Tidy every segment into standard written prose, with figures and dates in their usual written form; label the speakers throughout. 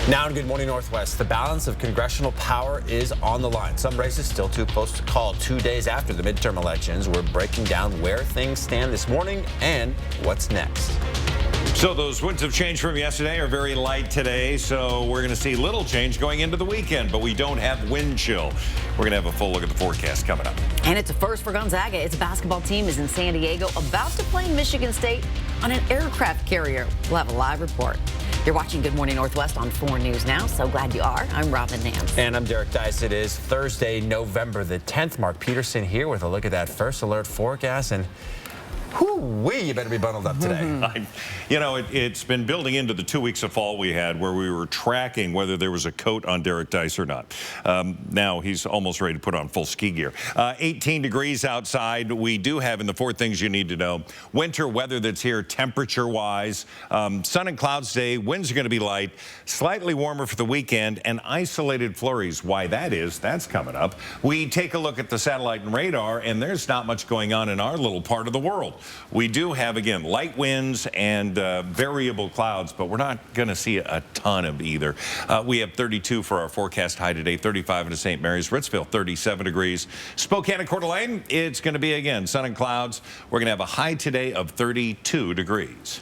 Speaker 1: Now in Good Morning Northwest, the balance of congressional power is on the line. Some races still too close to call 2 days after the midterm elections. We're breaking down where things stand this morning and what's next.
Speaker 2: So those winds of change from yesterday are very light today, so we're going to see little change going into the weekend, but we don't have wind chill. We're going to have a full look at the forecast coming up.
Speaker 3: And it's a first for Gonzaga. Its basketball team is in San Diego, about to play Michigan State on an aircraft carrier. We'll have a live report. You're watching Good Morning Northwest on 4 News Now. So glad you are. I'm Robin Nance.
Speaker 1: And I'm Derek Dice. It is Thursday, November the 10th. Mark Peterson here with a look at that first alert forecast. And whoo-wee, you better be bundled up today.
Speaker 2: You know, it's been building into the 2 weeks of fall we had where we were tracking whether there was a coat on Derek Dice or not. Now he's almost ready to put on full ski gear. 18 degrees outside. We do have in the 4 things you need to know. Winter weather that's here temperature-wise. Sun and clouds today. Winds are going to be light. Slightly warmer for the weekend and isolated flurries. Why that is, that's coming up. We take a look at the satellite and radar, and there's not much going on in our little part of the world. We do have, again, light winds and variable clouds, but we're not going to see a ton of either. We have 32 for our forecast high today, 35 in St. Mary's, Ritzville, 37 degrees. Spokane and Coeur d'Alene, it's going to be, again, sun and clouds. We're going to have a high today of 32 degrees.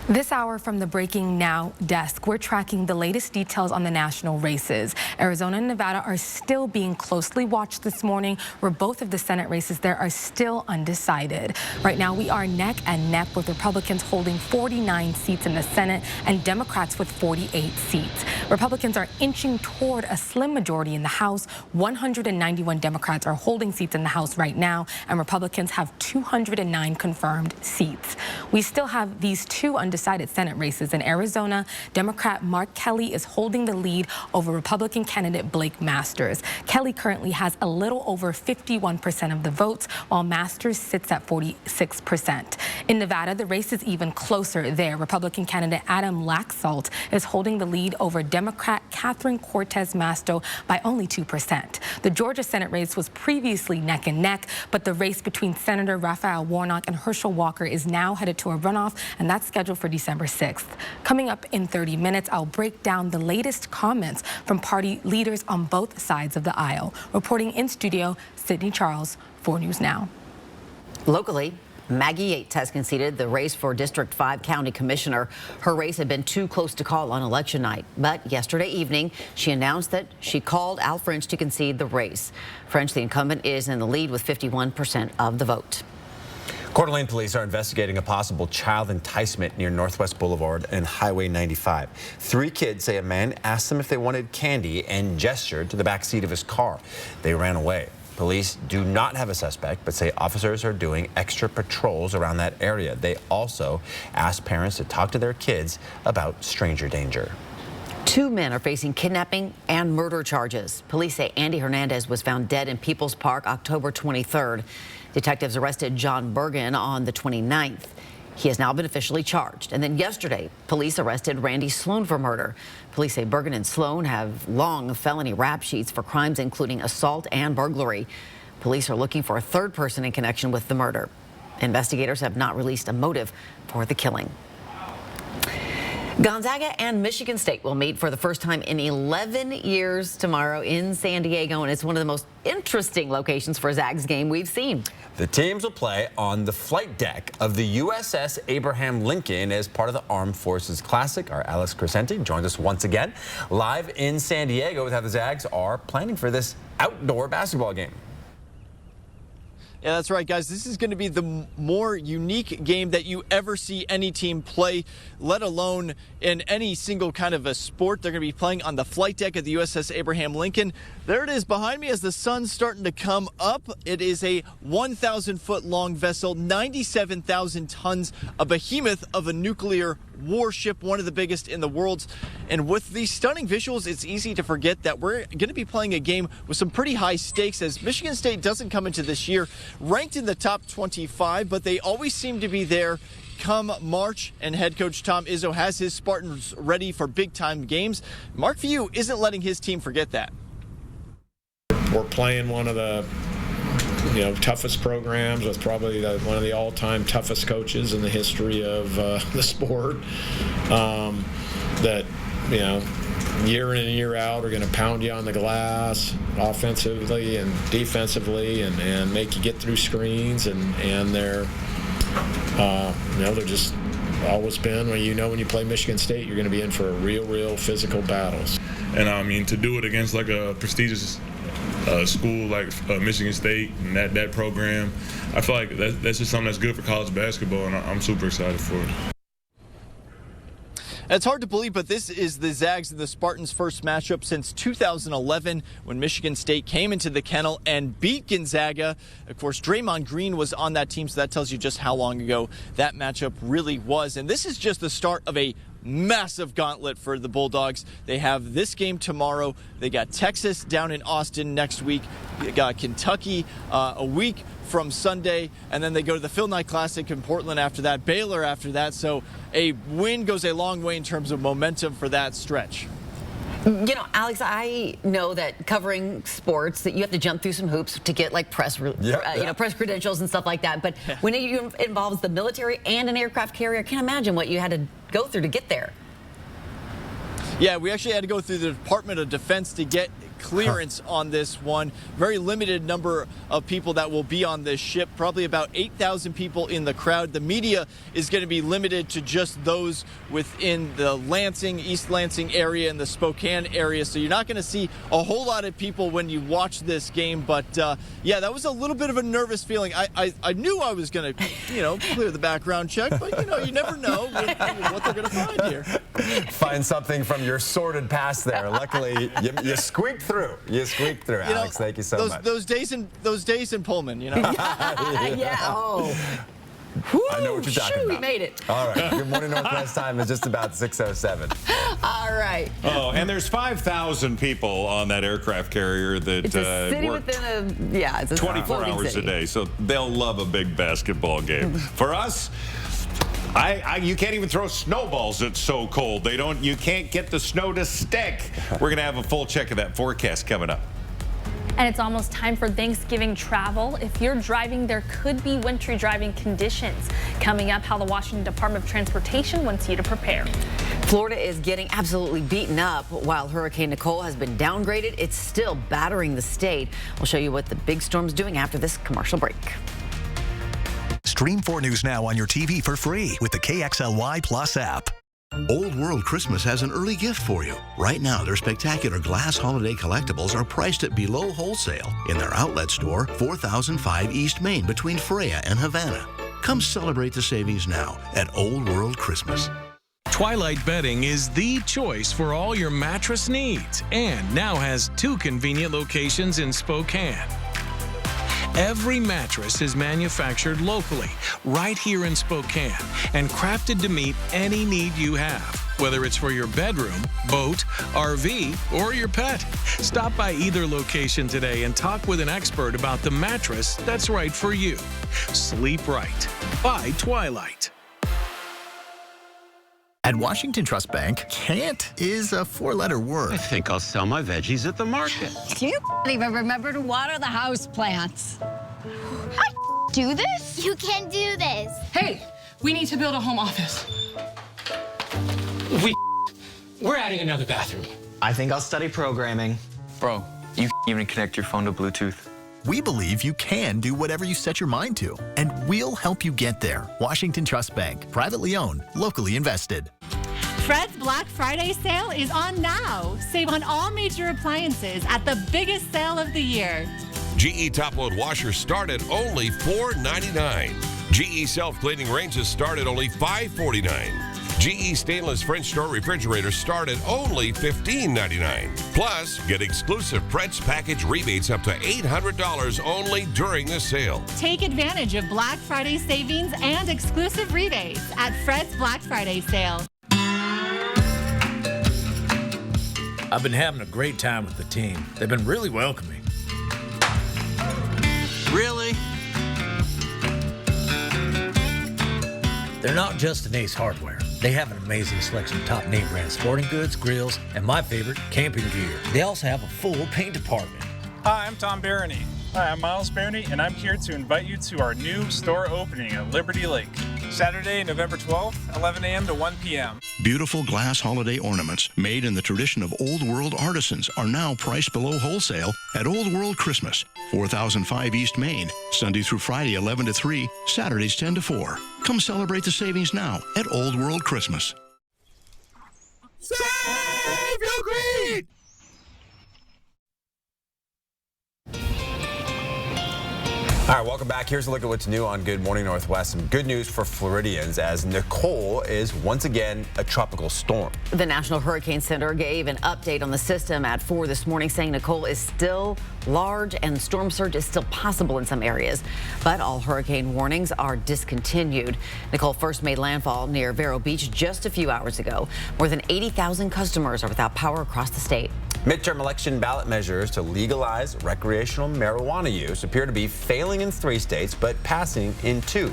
Speaker 4: This hour from the Breaking Now desk, we're tracking the latest details on the national races. Arizona and Nevada are still being closely watched this morning, where both of the Senate races there are still undecided. Right now, we are neck and neck with Republicans holding 49 seats in the Senate and Democrats with 48 seats. Republicans are inching toward a slim majority in the House. 191 Democrats are holding seats in the House right now, and Republicans have 209 confirmed seats. We still have these two undecided Senate races. In Arizona, Democrat Mark Kelly is holding the lead over Republican candidate Blake Masters. Kelly currently has a little over 51% of the votes, while Masters sits at 46%. In Nevada, the race is even closer there. Republican candidate Adam Laxalt is holding the lead over Democrat Catherine Cortez Masto by only 2%. The Georgia Senate race was previously neck and neck, but the race between Senator Raphael Warnock and Herschel Walker is now headed to a runoff, and that's scheduled for December 6th. Coming up in 30 minutes, I'll break down the latest comments from party leaders on both sides of the aisle. Reporting in studio, Sydney Charles, 4 News Now.
Speaker 3: Locally, Maggie Yates has conceded the race for District 5 County Commissioner. Her race had been too close to call on election night. But yesterday evening, she announced that she called Al French to concede the race. French, the incumbent, is in the lead with 51% of the vote.
Speaker 1: Coeur d'Alene police are investigating a possible child enticement near Northwest Boulevard and Highway 95. 3 kids say a man asked them if they wanted candy and gestured to the back seat of his car. They ran away. Police do not have a suspect, but say officers are doing extra patrols around that area. They also asked parents to talk to their kids about stranger danger.
Speaker 3: 2 men are facing kidnapping and murder charges. Police say Andy Hernandez was found dead in Peoples Park October 23rd. Detectives arrested John Bergen on the 29th. He has now been officially charged. And then yesterday, police arrested Randy Sloan for murder. Police say Bergen and Sloan have long felony rap sheets for crimes including assault and burglary. Police are looking for a 3rd person in connection with the murder. Investigators have not released a motive for the killing. Gonzaga and Michigan State will meet for the first time in 11 years tomorrow in San Diego, and it's one of the most interesting locations for a Zags game we've seen.
Speaker 1: The teams will play on the flight deck of the USS Abraham Lincoln as part of the Armed Forces Classic. Our Alex Crescenti joins us once again live in San Diego with how the Zags are planning for this outdoor basketball game.
Speaker 5: Yeah, that's right, guys. This is going to be the more unique game that you ever see any team play, let alone in any single kind of a sport. They're going to be playing on the flight deck of the USS Abraham Lincoln. There it is behind me as the sun's starting to come up. It is a 1,000-foot-long vessel, 97,000 tons, a behemoth of a nuclear warship, one of the biggest in the world. And with these stunning visuals, it's easy to forget that we're going to be playing a game with some pretty high stakes, as Michigan State doesn't come into this year ranked in the top 25, but they always seem to be there come March, and head coach Tom Izzo has his Spartans ready for big-time games. Mark Few isn't letting his team forget that.
Speaker 6: We're playing one of the toughest programs with probably one of the all-time toughest coaches in the history of the sport. That year in and year out are going to pound you on the glass offensively and defensively and make you get through screens, and they're they're just always been, when you play Michigan State, you're going to be in for a real physical battles.
Speaker 7: And I mean, to do it against like a prestigious school like Michigan State and that program, I feel like that's just something that's good for college basketball, and I'm super excited for it.
Speaker 5: It's hard to believe, but this is the Zags and the Spartans' first matchup since 2011, when Michigan State came into the Kennel and beat Gonzaga. Of course, Draymond Green was on that team, so that tells you just how long ago that matchup really was. And this is just the start of a massive gauntlet for the Bulldogs. They have this game tomorrow. They got Texas down in Austin next week. They got Kentucky a week from Sunday, and then they go to the Phil Knight Classic in Portland after that, Baylor after that. So a win goes a long way in terms of momentum for that stretch.
Speaker 3: Alex, I know that covering sports, that you have to jump through some hoops to get like press credentials and stuff like that. But when it involves the military and an aircraft carrier, I can't imagine what you had to go through to get there.
Speaker 5: Yeah, we actually had to go through the Department of Defense to get clearance on this one. Very limited number of people that will be on this ship, probably about 8,000 people in the crowd. The media is going to be limited to just those within the Lansing, East Lansing area and the Spokane area. So you're not going to see a whole lot of people when you watch this game. But yeah, that was a little bit of a nervous feeling. I knew I was going to, clear the background check, but you never know what they're going to find here.
Speaker 1: Find something from your sordid past there. Luckily, you squeaked through. You squeaked through, Alex. Thank you so much.
Speaker 5: Those days in Pullman,
Speaker 3: Yeah. Oh.
Speaker 1: I know what you're talking about.
Speaker 3: We made it.
Speaker 1: All right. Good morning, Northwest time is just about 6:07.
Speaker 3: All right.
Speaker 2: Oh, and there's 5,000 people on that aircraft carrier that
Speaker 3: It's a city
Speaker 2: work
Speaker 3: within it's a
Speaker 2: 24
Speaker 3: floating
Speaker 2: hours
Speaker 3: city.
Speaker 2: a day, so they'll love a big basketball game. For us, you can't even throw snowballs. It's so cold. You can't get the snow to stick. We're going to have a full check of that forecast coming up.
Speaker 8: And it's almost time for Thanksgiving travel. If you're driving, there could be wintry driving conditions. Coming up, how the Washington Department of Transportation wants you to prepare.
Speaker 3: Florida is getting absolutely beaten up. While Hurricane Nicole has been downgraded, it's still battering the state. We'll show you what the big storm's doing after this commercial break.
Speaker 9: Stream 4 News now on your TV for free with the KXLY Plus app.
Speaker 10: Old World Christmas has an early gift for you. Right now, their spectacular glass holiday collectibles are priced at below wholesale in their outlet store, 4005 East Main between Freya and Havana. Come celebrate the savings now at Old World Christmas.
Speaker 11: Twilight Bedding is the choice for all your mattress needs and now has 2 convenient locations in Spokane. Every mattress is manufactured locally, right here in Spokane, and crafted to meet any need you have, whether it's for your bedroom, boat, RV, or your pet. Stop by either location today and talk with an expert about the mattress that's right for you. Sleep right by Twilight.
Speaker 12: At Washington Trust Bank, can't is a 4-letter word.
Speaker 13: I think I'll sell my veggies at the market.
Speaker 14: You even remember to water the house plants. I do this?
Speaker 15: You can do this.
Speaker 16: Hey, we need to build a home office. We're adding another bathroom.
Speaker 17: I think I'll study programming.
Speaker 18: Bro, you even connect your phone to Bluetooth.
Speaker 12: We believe you can do whatever you set your mind to, and we'll help you get there. Washington Trust Bank, privately owned, locally invested.
Speaker 19: Fred's Black Friday sale is on now. Save on all major appliances at the biggest sale of the year.
Speaker 20: GE top-load washers start at only $4.99. GE self-cleaning ranges start at only $5.49. GE stainless French door refrigerators start at only $15.99. Plus, get exclusive Pretz package rebates up to $800 only during the sale.
Speaker 19: Take advantage of Black Friday savings and exclusive rebates at Fred's Black Friday sale.
Speaker 21: I've been having a great time with the team. They've been really welcoming.
Speaker 18: Really?
Speaker 21: They're not just an Ace Hardware. They have an amazing selection of top name brand sporting goods, grills, and my favorite, camping gear. They also have a full paint department.
Speaker 22: Hi, I'm Tom Barony. Hi, I'm Miles Barony, and I'm here to invite you to our new store opening at Liberty Lake.
Speaker 15: Saturday, November 12th, 11 a.m. to 1 p.m.
Speaker 10: Beautiful glass holiday ornaments made in the tradition of Old World artisans are now priced below wholesale at Old World Christmas, 4005 East Main, Sunday through Friday 11 to 3, Saturdays 10 to 4. Come celebrate the savings now at Old World Christmas.
Speaker 22: Save your greed!
Speaker 1: All right, welcome back. Here's a look at what's new on Good Morning Northwest. Some good news for Floridians as Nicole is once again a tropical storm.
Speaker 3: The National Hurricane Center gave an update on the system at 4 this morning, saying Nicole is still large and storm surge is still possible in some areas, but all hurricane warnings are discontinued. Nicole first made landfall near Vero Beach just a few hours ago. More than 80,000 customers are without power across the state.
Speaker 1: Midterm election ballot measures to legalize recreational marijuana use appear to be failing in 3 states, but passing in 2.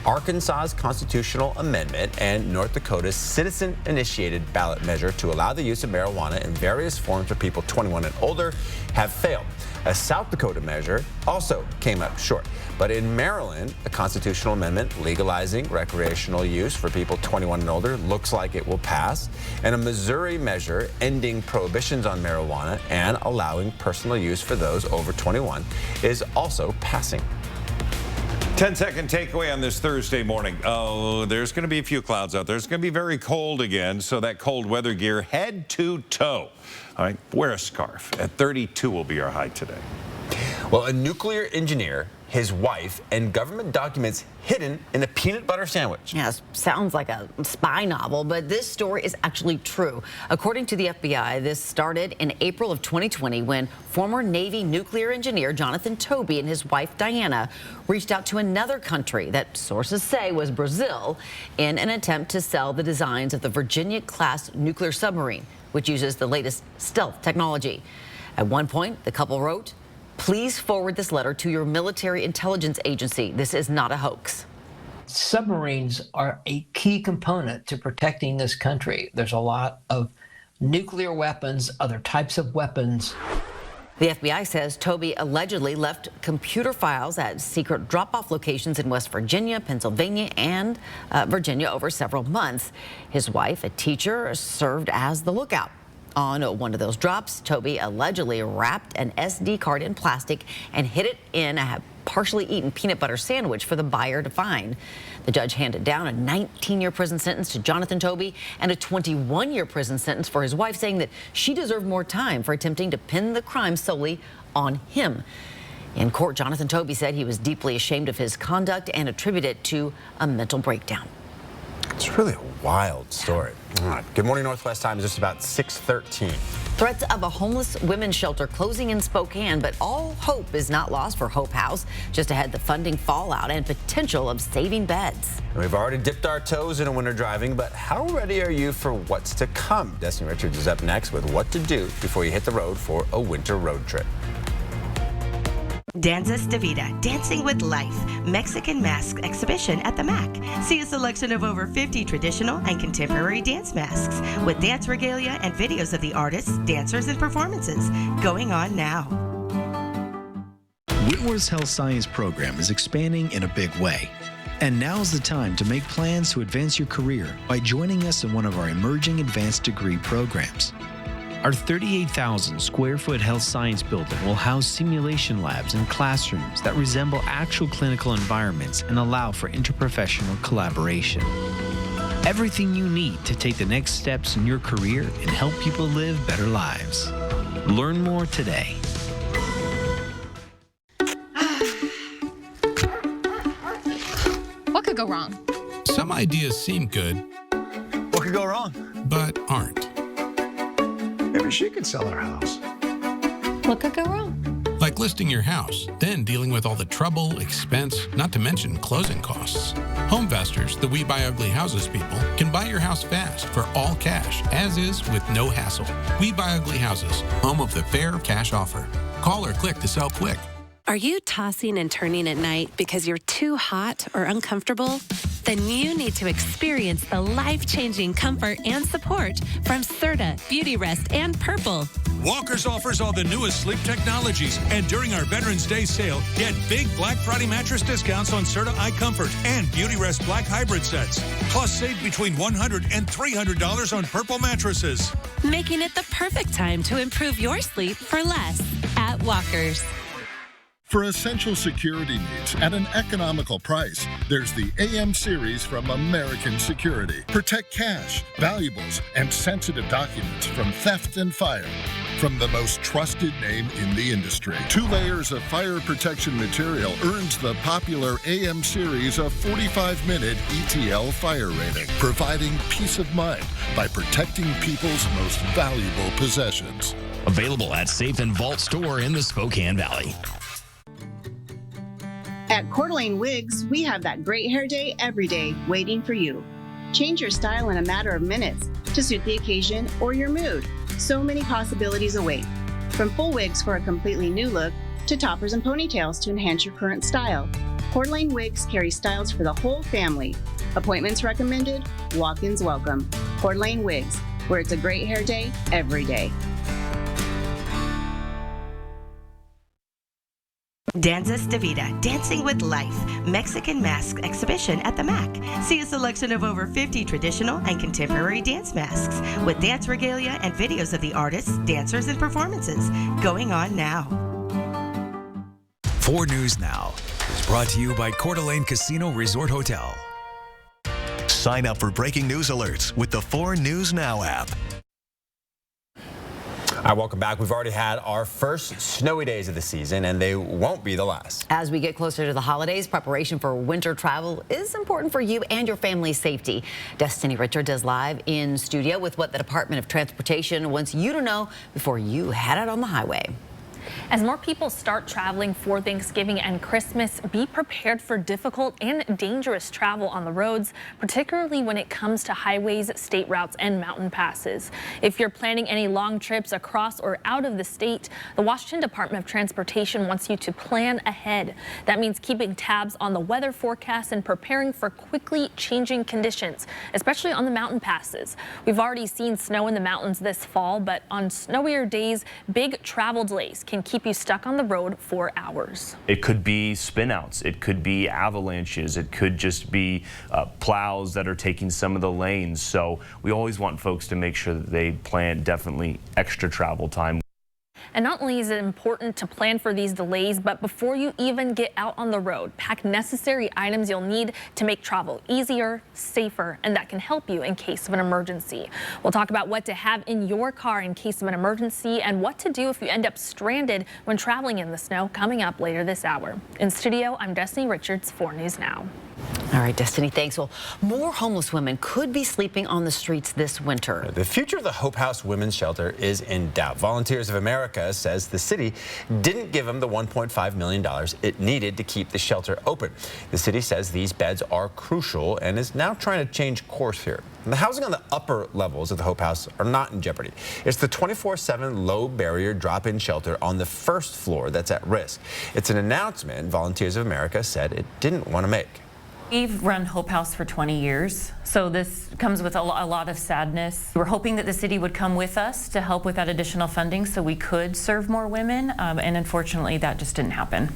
Speaker 1: Arkansas's constitutional amendment and North Dakota's citizen-initiated ballot measure to allow the use of marijuana in various forms for people 21 and older have failed. A South Dakota measure also came up short. But in Maryland, a constitutional amendment legalizing recreational use for people 21 and older looks like it will pass. And a Missouri measure ending prohibitions on marijuana and allowing personal use for those over 21 is also passing.
Speaker 2: 10-second takeaway on this Thursday morning. Oh, there's going to be a few clouds out there. It's going to be very cold again, so that cold weather gear head to toe. All right, wear a scarf. At 32 will be our high today.
Speaker 1: Well, a nuclear engineer, his wife, and government documents hidden in a peanut butter sandwich.
Speaker 3: Yes, sounds like a spy novel, but this story is actually true. According to the FBI, this started in April of 2020 when former Navy nuclear engineer Jonathan Toby and his wife Diana reached out to another country that sources say was Brazil in an attempt to sell the designs of the Virginia-class nuclear submarine, which uses the latest stealth technology. At one point, the couple wrote, "Please forward this letter to your military intelligence agency. This is not a hoax."
Speaker 23: Submarines are a key component to protecting this country. There's a lot of nuclear weapons, other types of weapons.
Speaker 3: The FBI says Toby allegedly left computer files at secret drop-off locations in West Virginia, Pennsylvania, and Virginia over several months. His wife, a teacher, served as the lookout. On one of those drops, Toby allegedly wrapped an SD card in plastic and hid it in a partially eaten peanut butter sandwich for the buyer to find. The judge handed down a 19-year prison sentence to Jonathan Toby and a 21-year prison sentence for his wife, saying that she deserved more time for attempting to pin the crime solely on him. In court, Jonathan Toby said he was deeply ashamed of his conduct and attributed it to a mental breakdown.
Speaker 1: It's really a wild story. All right. Good Morning Northwest time is just about 6:13.
Speaker 3: Threats of a homeless women's shelter closing in Spokane, but all hope is not lost for Hope House. Just ahead, the funding fallout and potential of saving beds.
Speaker 1: We've already dipped our toes into winter driving, but how ready are you for what's to come? Destiny Richards is up next with what to do before you hit the road for a winter road trip.
Speaker 24: Danzas de Vida, Dancing with Life, Mexican Mask Exhibition at the MAC. See a selection of over 50 traditional and contemporary dance masks with dance regalia and videos of the artists, dancers, and performances going on now.
Speaker 25: Whitworth's Health Science program is expanding in a big way. And now's the time to make plans to advance your career by joining us in one of our emerging advanced degree programs. Our 38,000 square foot health science building will house simulation labs and classrooms that resemble actual clinical environments and allow for interprofessional collaboration. Everything you need to take the next steps in your career and help people live better lives. Learn more today.
Speaker 4: What could go wrong?
Speaker 26: Some ideas seem good.
Speaker 21: What could go wrong?
Speaker 26: But aren't.
Speaker 21: Maybe she could sell her house.
Speaker 4: What could go wrong?
Speaker 26: Like listing your house, then dealing with all the trouble, expense, not to mention closing costs. Homevestors, the We Buy Ugly Houses people, can buy your house fast for all cash, as is with no hassle. We Buy Ugly Houses, home of the fair cash offer. Call or click to sell quick.
Speaker 27: Are you tossing and turning at night because you're too hot or uncomfortable? Then you need to experience the life-changing comfort and support from Serta, Beauty Rest, and Purple.
Speaker 5: Walker's offers all the newest sleep technologies. And during our Veterans Day sale, get big Black Friday mattress discounts on Serta iComfort and Beautyrest Black Hybrid sets. Plus, save between $100 and $300 on Purple mattresses.
Speaker 27: Making it the perfect time to improve your sleep for less at Walker's.
Speaker 6: For essential security needs at an economical price, there's the AM series from American Security. Protect cash, valuables, and sensitive documents from theft and fire. From the most trusted name in the industry. 2 layers of fire protection material earns the popular AM series a 45-minute ETL fire rating, providing peace of mind by protecting people's most valuable possessions.
Speaker 7: Available at Safe and Vault store in the Spokane Valley.
Speaker 8: At Coeur d'Alene Wigs, we have that great hair day every day waiting for you. Change your style in a matter of minutes to suit the occasion or your mood. So many possibilities await. From full wigs for a completely new look to toppers and ponytails to enhance your current style. Coeur d'Alene Wigs carry styles for the whole family. Appointments recommended, walk-ins welcome. Coeur d'Alene Wigs, where it's a great hair day every day.
Speaker 24: Danzas de Vida, Dancing with Life, Mexican Mask Exhibition at the MAC. See a selection of over 50 traditional and contemporary dance masks with dance regalia and videos of the artists, dancers, and performances going on now.
Speaker 9: 4 News Now is brought to you by Coeur d'Alene Casino Resort Hotel.
Speaker 10: Sign up for breaking news alerts with the 4 News Now app.
Speaker 1: All right, welcome back. We've already had our first snowy days of the season, and they won't be the last.
Speaker 3: As we get closer to the holidays, preparation for winter travel is important for you and your family's safety. Destiny Richards is live in studio with what the Department of Transportation wants you to know before you head out on the highway.
Speaker 11: As more people start traveling for Thanksgiving and Christmas, be prepared for difficult and dangerous travel on the roads, particularly when it comes to highways, state routes, and mountain passes. If you're planning any long trips across or out of the state, the Washington Department of Transportation wants you to plan ahead. That means keeping tabs on the weather forecast and preparing for quickly changing conditions, especially on the mountain passes. We've already seen snow in the mountains this fall, but on snowier days, big travel delays can keep you stuck on the road for hours.
Speaker 13: It could be spinouts, it could be avalanches, it could just be plows that are taking some of the lanes. So we always want folks to make sure that they plan definitely extra travel time.
Speaker 11: And not only is it important to plan for these delays, but before you even get out on the road, pack necessary items you'll need to make travel easier, safer, and that can help you in case of an emergency. We'll talk about what to have in your car in case of an emergency and what to do if you end up stranded when traveling in the snow coming up later this hour. In studio, I'm Destiny Richards, 4 News Now.
Speaker 3: All right, Destiny, thanks. Well, more homeless women could be sleeping on the streets this winter.
Speaker 1: The future of the Hope House Women's Shelter is in doubt. Volunteers of America says the city didn't give them the $1.5 million it needed to keep the shelter open. The city says these beds are crucial and is now trying to change course here. And the housing on the upper levels of the Hope House are not in jeopardy. It's the 24/7 low barrier drop-in shelter on the first floor that's at risk. It's an announcement Volunteers of America said it didn't want to make.
Speaker 28: We've run Hope House for 20 years, so this comes with a lot of sadness. We're hoping that the city would come with us to help with that additional funding so we could serve more women, and unfortunately that just didn't happen.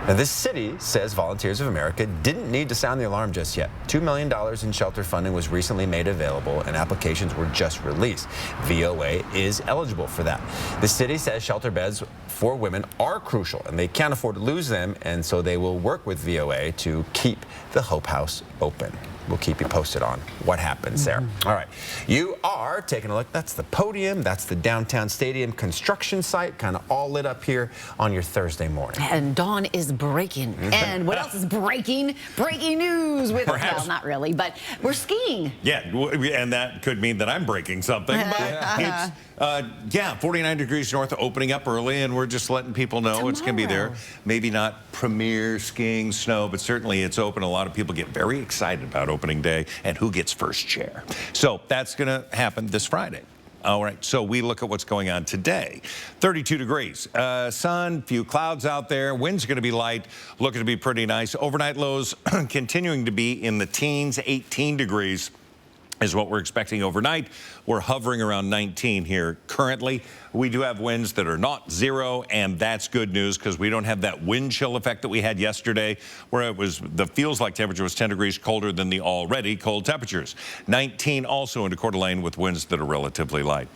Speaker 1: Now, this city says Volunteers of America didn't need to sound the alarm just yet. $2 million in shelter funding was recently made available and applications were just released. VOA is eligible for that. The city says shelter beds for women are crucial and they can't afford to lose them, and so they will work with VOA to keep the Hope House open. We'll keep you posted on what happens there. All right, you are taking a look. That's the podium. That's the downtown stadium construction site, kind of all lit up here on your Thursday morning.
Speaker 3: And dawn is breaking. And what else is breaking? Breaking news with, well, not really, but we're skiing.
Speaker 2: Yeah, and that could mean that I'm breaking something. But it's, 49 degrees north, opening up early, and we're just letting people know it's going to be there. Maybe not premier skiing snow, but certainly it's open. A lot of people get very excited about opening day and who gets first chair. So that's going to happen this Friday. All right, so we look at what's going on today. 32 degrees, sun, few clouds out there. Wind's going to be light, looking to be pretty nice. Overnight lows continuing to be in the teens, 18 degrees. is what we're expecting overnight. We're hovering around 19 here currently. We do have winds that are not 0, and that's good news because we don't have that wind chill effect that we had yesterday, where it was the feels like temperature was 10 degrees colder than the already cold temperatures. 19 also into Coeur d'Alene with winds that are relatively light.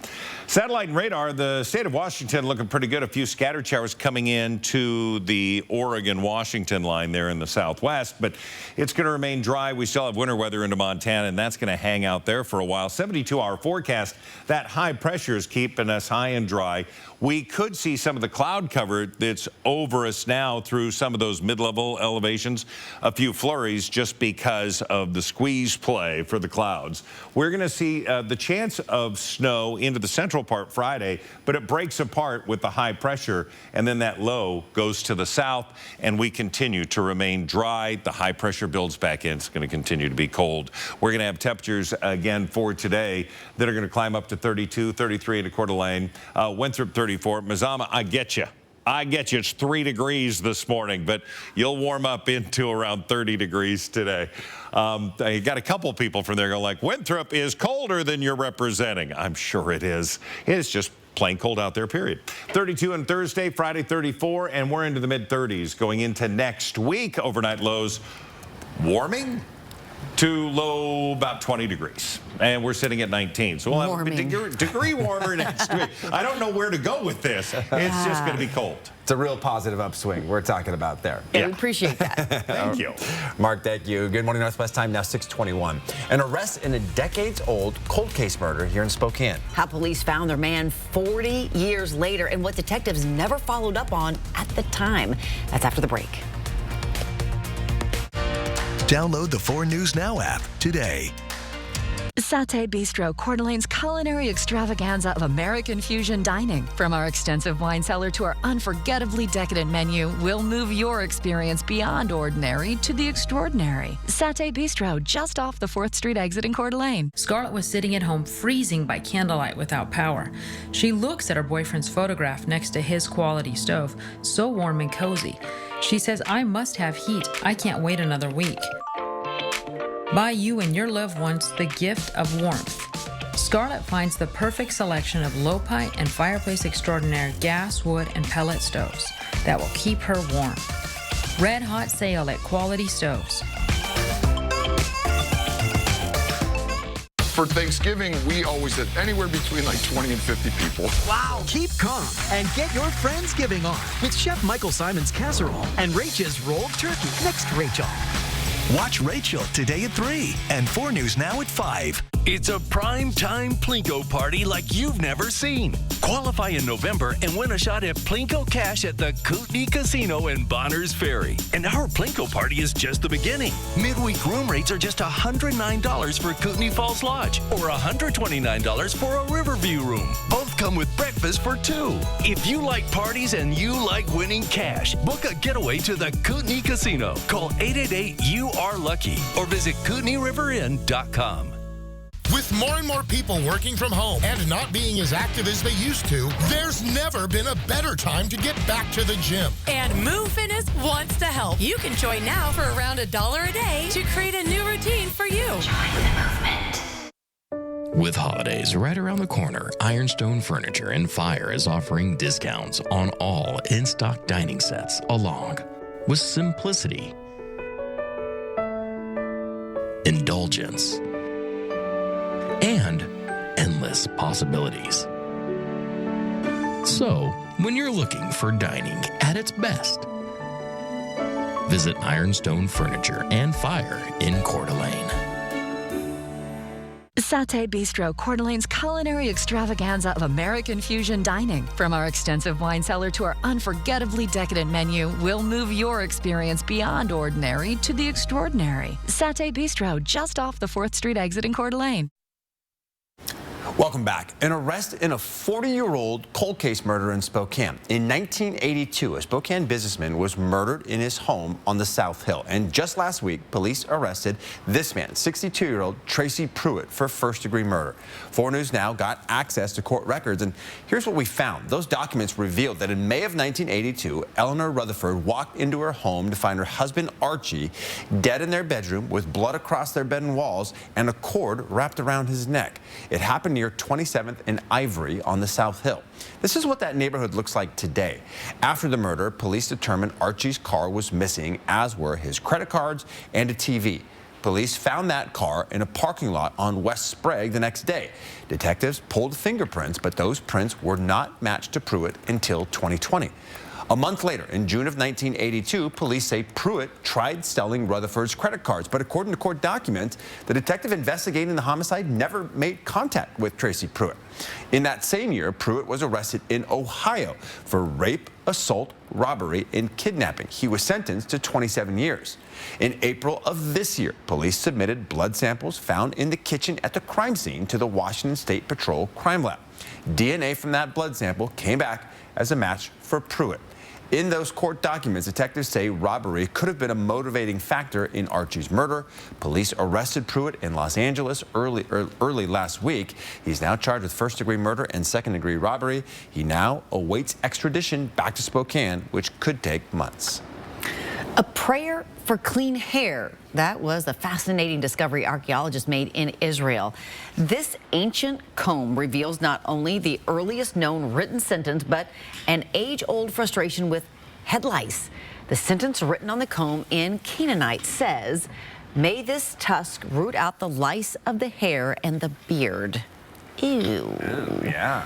Speaker 2: Satellite and radar, the state of Washington looking pretty good. A few scattered showers coming in to the Oregon-Washington line there in the southwest, but it's going to remain dry. We still have winter weather into Montana, and that's going to hang out there for a while. 72-hour forecast. That high pressure is keeping us high and dry. We could see some of the cloud cover that's over us now through some of those mid-level elevations. A few flurries just because of the squeeze play for the clouds. We're going to see the chance of snow into the central part Friday, but it breaks apart with the high pressure, and then that low goes to the south, and we continue to remain dry. The high pressure builds back in. It's going to continue to be cold. We're going to have temperatures again for today that are going to climb up to 32, 33 into Coeur d'Alene, Winthrop 34, Mazama, I get you. It's 3 degrees this morning, but you'll warm up into around 30 degrees today. I got a couple people from there going like, Winthrop is colder than you're representing. I'm sure it is. It's just plain cold out there, period. 32 on Thursday, Friday 34, and we're into the mid-30s going into next week. Overnight lows warming to low about 20 degrees. And we're sitting at 19. So we'll have a degree warmer next week. I don't know where to go with this. It's just going to be cold.
Speaker 1: It's a real positive upswing we're talking about there.
Speaker 3: Yeah, we appreciate that.
Speaker 2: Thank you.
Speaker 1: Mark, thank you. Good morning, Northwest time, now 6:21. An arrest in a decades-old cold case murder here in Spokane.
Speaker 3: How police found their man 40 years later and what detectives never followed up on at the time. That's after the break.
Speaker 9: Download the 4 News Now app today.
Speaker 12: Satay Bistro, Coeur d'Alene's culinary extravaganza of American fusion dining. From our extensive wine cellar to our unforgettably decadent menu, we'll move your experience beyond ordinary to the extraordinary. Satay Bistro, just off the 4th Street exit in Coeur d'Alene.
Speaker 14: Scarlett was sitting at home freezing by candlelight without power. She looks at her boyfriend's photograph next to his quality stove, so warm and cozy. She says, I must have heat. I can't wait another week. Buy you and your loved ones the gift of warmth. Scarlett finds the perfect selection of Low-Pi and Fireplace Extraordinaire gas, wood, and pellet stoves that will keep her warm. Red hot sale at Quality Stoves.
Speaker 15: For Thanksgiving, we always had anywhere between like 20 and 50 people.
Speaker 16: Wow. Keep calm and get your Friendsgiving on with Chef Michael Simon's casserole and Rachel's rolled turkey. Next, Rachel.
Speaker 9: Watch Rachel today at 3 and 4 News Now at 5.
Speaker 17: It's a prime-time Plinko party like you've never seen. Qualify in November and win a shot at Plinko cash at the Kootenai Casino in Bonners Ferry. And our Plinko party is just the beginning. Midweek room rates are just $109 for Kootenai Falls Lodge or $129 for a Riverview room. Both come with breakfast for 2. If you like parties and you like winning cash, book a getaway to the Kootenai Casino. Call 888-YOU-ARE-LUCKY or visit KootenaiRiverInn.com.
Speaker 18: With more and more people working from home and not being as active as they used to, there's never been a better time to get back to the gym.
Speaker 19: And Move Fitness wants to help. You can join now for around $1 a day to create a new routine for you. Join the movement.
Speaker 7: With holidays right around the corner, Ironstone Furniture and Fire is offering discounts on all in-stock dining sets, along with simplicity, indulgence, and endless possibilities. So, when you're looking for dining at its best, visit Ironstone Furniture and Fire in Coeur d'Alene.
Speaker 12: Satay Bistro, Coeur d'Alene's culinary extravaganza of American fusion dining. From our extensive wine cellar to our unforgettably decadent menu, we'll move your experience beyond ordinary to the extraordinary. Satay Bistro, just off the 4th Street exit in Coeur d'Alene.
Speaker 1: Welcome back. An arrest in a 40-year-old cold case murder in Spokane. In 1982, a Spokane businessman was murdered in his home on the South Hill. And just last week, police arrested this man, 62-year-old Tracy Pruitt, for first-degree murder. 4 News Now got access to court records, and here's what we found. Those documents revealed that in May of 1982, Eleanor Rutherford walked into her home to find her husband, Archie, dead in their bedroom with blood across their bed and walls and a cord wrapped around his neck. It happened near 27th and Ivory on the South Hill. This is what that neighborhood looks like today. After the murder, police determined Archie's car was missing, as were his credit cards and a TV. Police found that car in a parking lot on West Sprague the next day. Detectives pulled fingerprints, but those prints were not matched to Pruitt until 2020. A month later, in June of 1982, police say Pruitt tried selling Rutherford's credit cards, but according to court documents, the detective investigating the homicide never made contact with Tracy Pruitt. In that same year, Pruitt was arrested in Ohio for rape, assault, robbery, and kidnapping. He was sentenced to 27 years. In April of this year, police submitted blood samples found in the kitchen at the crime scene to the Washington State Patrol Crime Lab. DNA from that blood sample came back as a match for Pruitt. In those court documents, detectives say robbery could have been a motivating factor in Archie's murder. Police arrested Pruitt in Los Angeles early last week. He's now charged with first-degree murder and second-degree robbery. He now awaits extradition back to Spokane, which could take months.
Speaker 3: A prayer for clean hair. That was the fascinating discovery archaeologists made in Israel. This ancient comb reveals not only the earliest known written sentence, but an age-old frustration with head lice. The sentence written on the comb in Canaanite says, "May this tusk root out the lice of the hair and the beard." Ew.
Speaker 1: Ooh, yeah.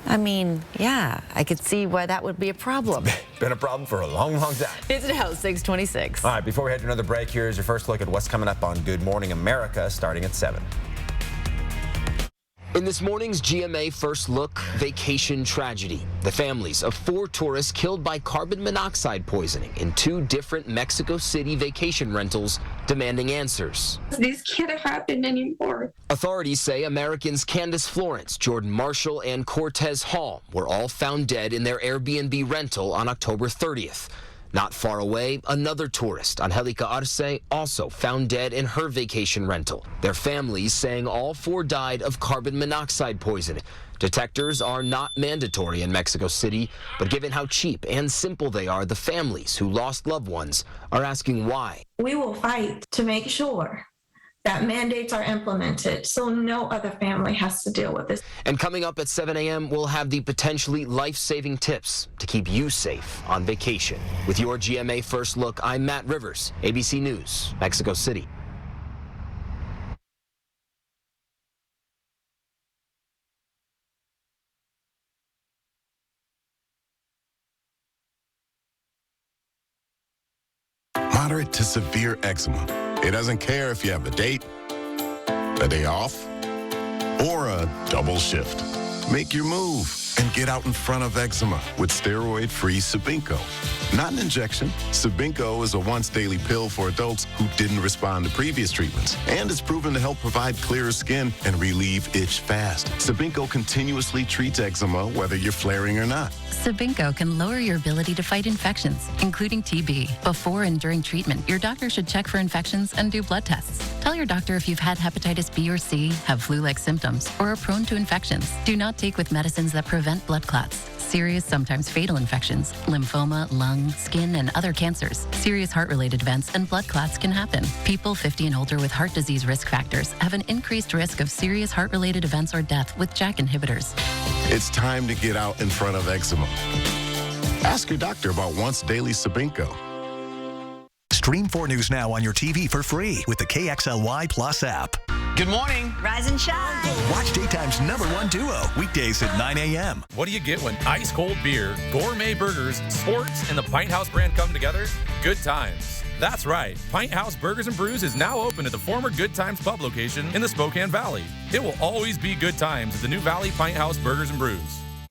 Speaker 3: I mean, yeah, I could see why that would be a problem.
Speaker 1: Been a problem for a long, long time.
Speaker 3: It's now 6:26.
Speaker 1: All right, before we head to another break, here's your first look at what's coming up on Good Morning America, starting at 7.
Speaker 4: In this morning's GMA First Look, vacation tragedy. The families of 4 tourists killed by carbon monoxide poisoning in 2 different Mexico City vacation rentals demanding answers.
Speaker 5: This can't happen anymore.
Speaker 4: Authorities say Americans Candace Florence, Jordan Marshall, and Cortez Hall were all found dead in their Airbnb rental on October 30th. Not far away, another tourist, Angelica Arce, also found dead in her vacation rental. Their families saying all 4 died of carbon monoxide poisoning. Detectors are not mandatory in Mexico City, but given how cheap and simple they are, the families who lost loved ones are asking why.
Speaker 5: We will fight to make sure that mandates are implemented so no other family has to deal with this.
Speaker 4: And coming up at 7 a.m., we'll have the potentially life-saving tips to keep you safe on vacation. With your GMA First Look, I'm Matt Rivers, ABC News, Mexico City.
Speaker 20: Moderate to severe eczema. It doesn't care if you have a date, a day off, or a double shift. Make your move and get out in front of eczema with steroid-free Sabinco. Not an injection. Sabinco is a once-daily pill for adults who didn't respond to previous treatments, and it's proven to help provide clearer skin and relieve itch fast. Sabinco continuously treats eczema whether you're flaring or not.
Speaker 21: Sabinco can lower your ability to fight infections, including TB. Before and during treatment, your doctor should check for infections and do blood tests. Tell your doctor if you've had hepatitis B or C, have flu-like symptoms, or are prone to infections. Do not take with medicines that prevent blood clots, serious, sometimes fatal infections, lymphoma, lung, skin, and other cancers. Serious heart-related events and blood clots can happen. People 50 and older with heart disease risk factors have an increased risk of serious heart-related events or death with JAK inhibitors.
Speaker 20: It's time to get out in front of eczema. Ask your doctor about once daily Sabinco.
Speaker 9: Stream 4 News Now on your TV for free with the KXLY Plus app.
Speaker 22: Good morning.
Speaker 23: Rise and shine.
Speaker 9: Watch daytime's #1 duo, weekdays at 9 a.m.
Speaker 25: What do you get when ice cold beer, gourmet burgers, sports, and the Pint House brand come together? Good times. That's right. Pint House Burgers and Brews is now open at the former Good Times Pub location in the Spokane Valley. It will always be good times at the new Valley Pint House Burgers and Brews.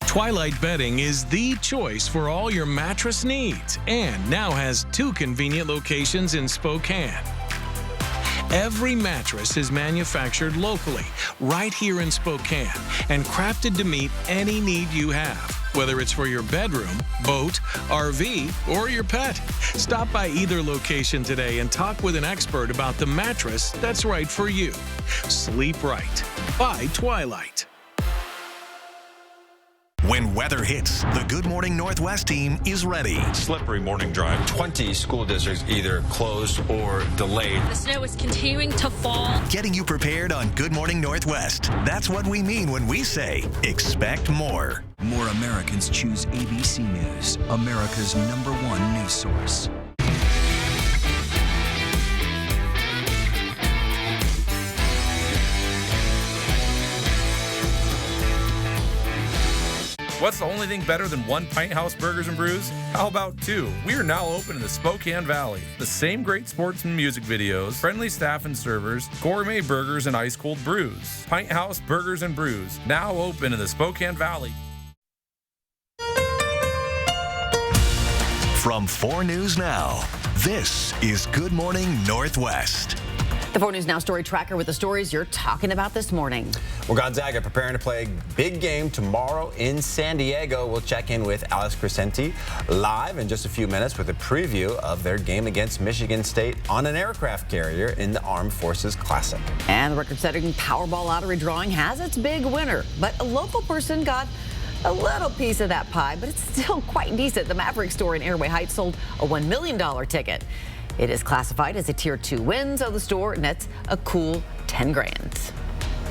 Speaker 26: Twilight Bedding is the choice for all your mattress needs and now has 2 convenient locations in Spokane. Every mattress is manufactured locally, right here in Spokane, and crafted to meet any need you have. Whether it's for your bedroom, boat, RV, or your pet. Stop by either location today and talk with an expert about the mattress that's right for you. Sleep right by Twilight.
Speaker 9: When weather hits, the Good Morning Northwest team is ready.
Speaker 2: Slippery morning drive.
Speaker 1: 20 school districts either closed or delayed.
Speaker 6: The snow is continuing to fall.
Speaker 9: Getting you prepared on Good Morning Northwest. That's what we mean when we say, expect more.
Speaker 8: More Americans choose ABC News, America's #1 news source.
Speaker 25: What's the only thing better than one Pint House Burgers and Brews? How about two? We are now open in the Spokane Valley. The same great sports and music videos, friendly staff and servers, gourmet burgers and ice cold brews. Pint House Burgers and Brews, now open in the Spokane Valley.
Speaker 9: From 4 News Now, this is Good Morning Northwest.
Speaker 3: The 4 News Now story tracker with the stories you're talking about this morning.
Speaker 1: Well, Gonzaga preparing to play a big game tomorrow in San Diego. We'll check in with Alex Crescenti live in just a few minutes with a preview of their game against Michigan State on an aircraft carrier in the Armed Forces Classic.
Speaker 3: And the record-setting Powerball lottery drawing has its big winner, but a local person got a little piece of that pie, but it's still quite decent. The Maverick store in Airway Heights sold a $1 million ticket. It is classified as a Tier 2 win, so the store nets a cool 10 grand.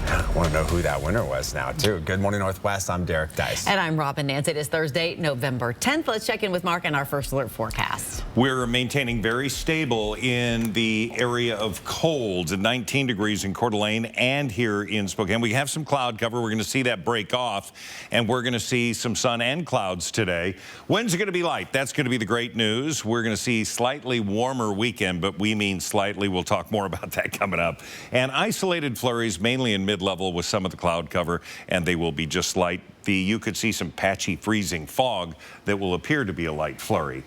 Speaker 1: I want to know who that winner was now, too. Good Morning Northwest, I'm Derek Dice.
Speaker 3: And I'm Robin Nance. It is Thursday, November 10th. Let's check in with Mark and our first alert forecast.
Speaker 2: We're maintaining very stable in the area of cold, 19 degrees in Coeur d'Alene and here in Spokane. We have some cloud cover. We're going to see that break off, and we're going to see some sun and clouds today. Winds are going to be light. That's going to be the great news. We're going to see slightly warmer weekend, but we mean slightly. We'll talk more about that coming up. And isolated flurries mainly in mid-level with some of the cloud cover, and they will be just light. You could see some patchy freezing fog that will appear to be a light flurry.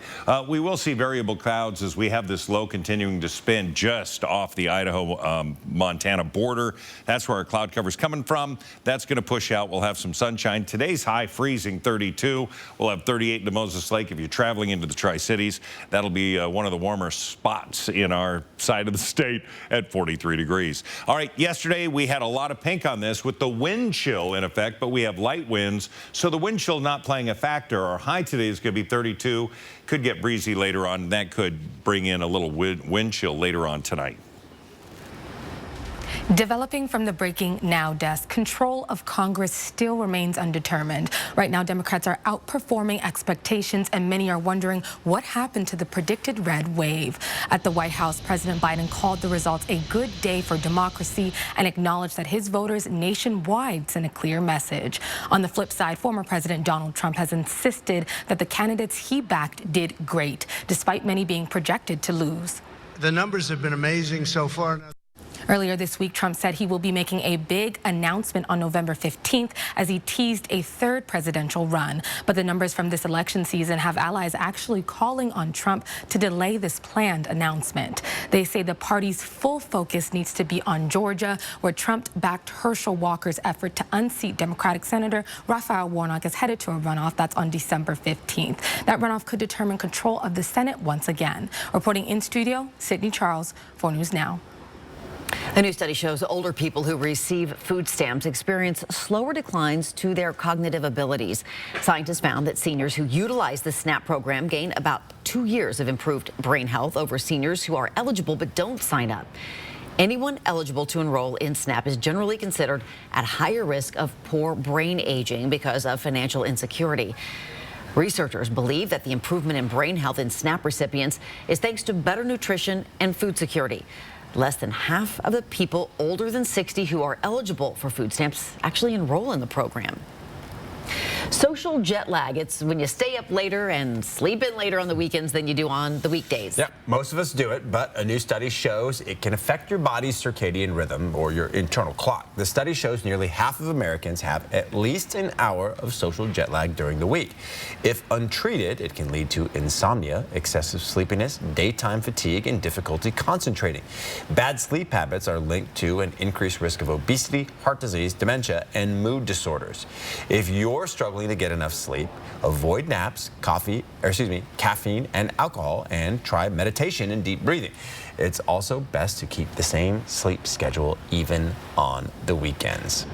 Speaker 2: We will see variable clouds as we have this low continuing to spin just off the Idaho-Montana border. That's where our cloud cover is coming from. That's going to push out. We'll have some sunshine. Today's high freezing 32. We'll have 38 to Moses Lake. If you're traveling into the Tri-Cities, that'll be one of the warmer spots in our side of the state at 43 degrees. All right, yesterday we had a lot of pink on this with the wind chill in effect, but we have light winds. So the wind chill not playing a factor. Our high today is going to be 32. Could get breezy later on. That could bring in a little wind chill later on tonight.
Speaker 10: Developing from the Breaking Now desk, control of Congress still remains undetermined. Right now, Democrats are outperforming expectations, and many are wondering what happened to the predicted red wave. At the White House, President Biden called the results a good day for democracy and acknowledged that his voters nationwide sent a clear message. On the flip side, former President Donald Trump has insisted that the candidates he backed did great, despite many being projected to lose.
Speaker 13: The numbers have been amazing so far.
Speaker 10: Earlier this week, Trump said he will be making a big announcement on November 15th as he teased a third presidential run. But the numbers from this election season have allies actually calling on Trump to delay this planned announcement. They say the party's full focus needs to be on Georgia, where Trump backed Herschel Walker's effort to unseat Democratic Senator Raphael Warnock is headed to a runoff that's on December 15th. That runoff could determine control of the Senate once again. Reporting in studio, Sydney Charles, 4 News Now.
Speaker 3: A new study shows older people who receive food stamps experience slower declines to their cognitive abilities. Scientists found that seniors who utilize the SNAP program gain about 2 years of improved brain health over seniors who are eligible but don't sign up. Anyone eligible to enroll in SNAP is generally considered at higher risk of poor brain aging because of financial insecurity. Researchers believe that the improvement in brain health in SNAP recipients is thanks to better nutrition and food security. Less than half of the people older than 60 who are eligible for food stamps actually enroll in the program. Social jet lag. It's when you stay up later and sleep in later on the weekends than you do on the weekdays.
Speaker 1: Yeah, most of us do it, but a new study shows it can affect your body's circadian rhythm or your internal clock. The study shows nearly half of Americans have at least an hour of social jet lag during the week. If untreated, it can lead to insomnia, excessive sleepiness, daytime fatigue, and difficulty concentrating. Bad sleep habits are linked to an increased risk of obesity, heart disease, dementia, and mood disorders. If you're struggling to get enough sleep, avoid naps, caffeine, and alcohol, and try meditation and deep breathing. It's also best to keep the same sleep schedule even on the weekends.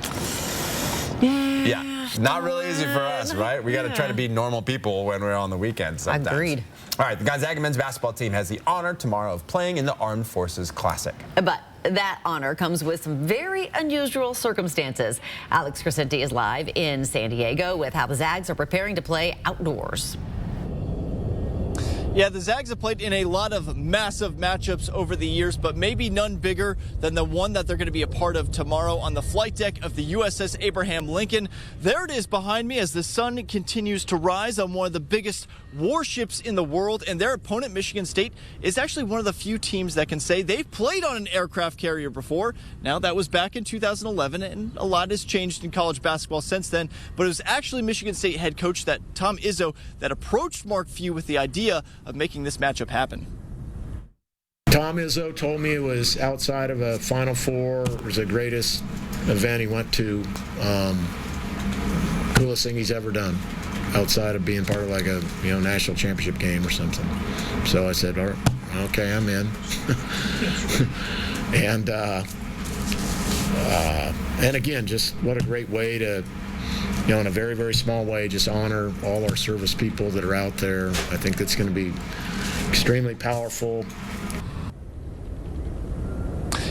Speaker 1: Yeah, not really easy for us, right? We got to try to be normal people when we're on the weekends sometimes.
Speaker 3: Agreed.
Speaker 1: All right, the Gonzaga men's basketball team has the honor tomorrow of playing in the Armed Forces Classic.
Speaker 3: But that honor comes with some very unusual circumstances. Alex Crescenti is live in San Diego with how the Zags are preparing to play outdoors.
Speaker 11: Yeah, the Zags have played in a lot of massive matchups over the years, but maybe none bigger than the one that they're going to be a part of tomorrow on the flight deck of the USS Abraham Lincoln. There it is behind me as the sun continues to rise on one of the biggest warships in the world, and their opponent, Michigan State, is actually one of the few teams that can say they've played on an aircraft carrier before. Now, that was back in 2011, and a lot has changed in college basketball since then, but it was actually Michigan State head coach Tom Izzo that approached Mark Few with the idea of making this matchup happen.
Speaker 14: Tom Izzo told me it was outside of a Final Four. It was the greatest event he went to, coolest thing he's ever done, outside of being part of like a national championship game or something. So I said, all right, okay, I'm in. And again, just what a great way to, in a very, very small way, just honor all our service people that are out there. I think that's going to be extremely powerful.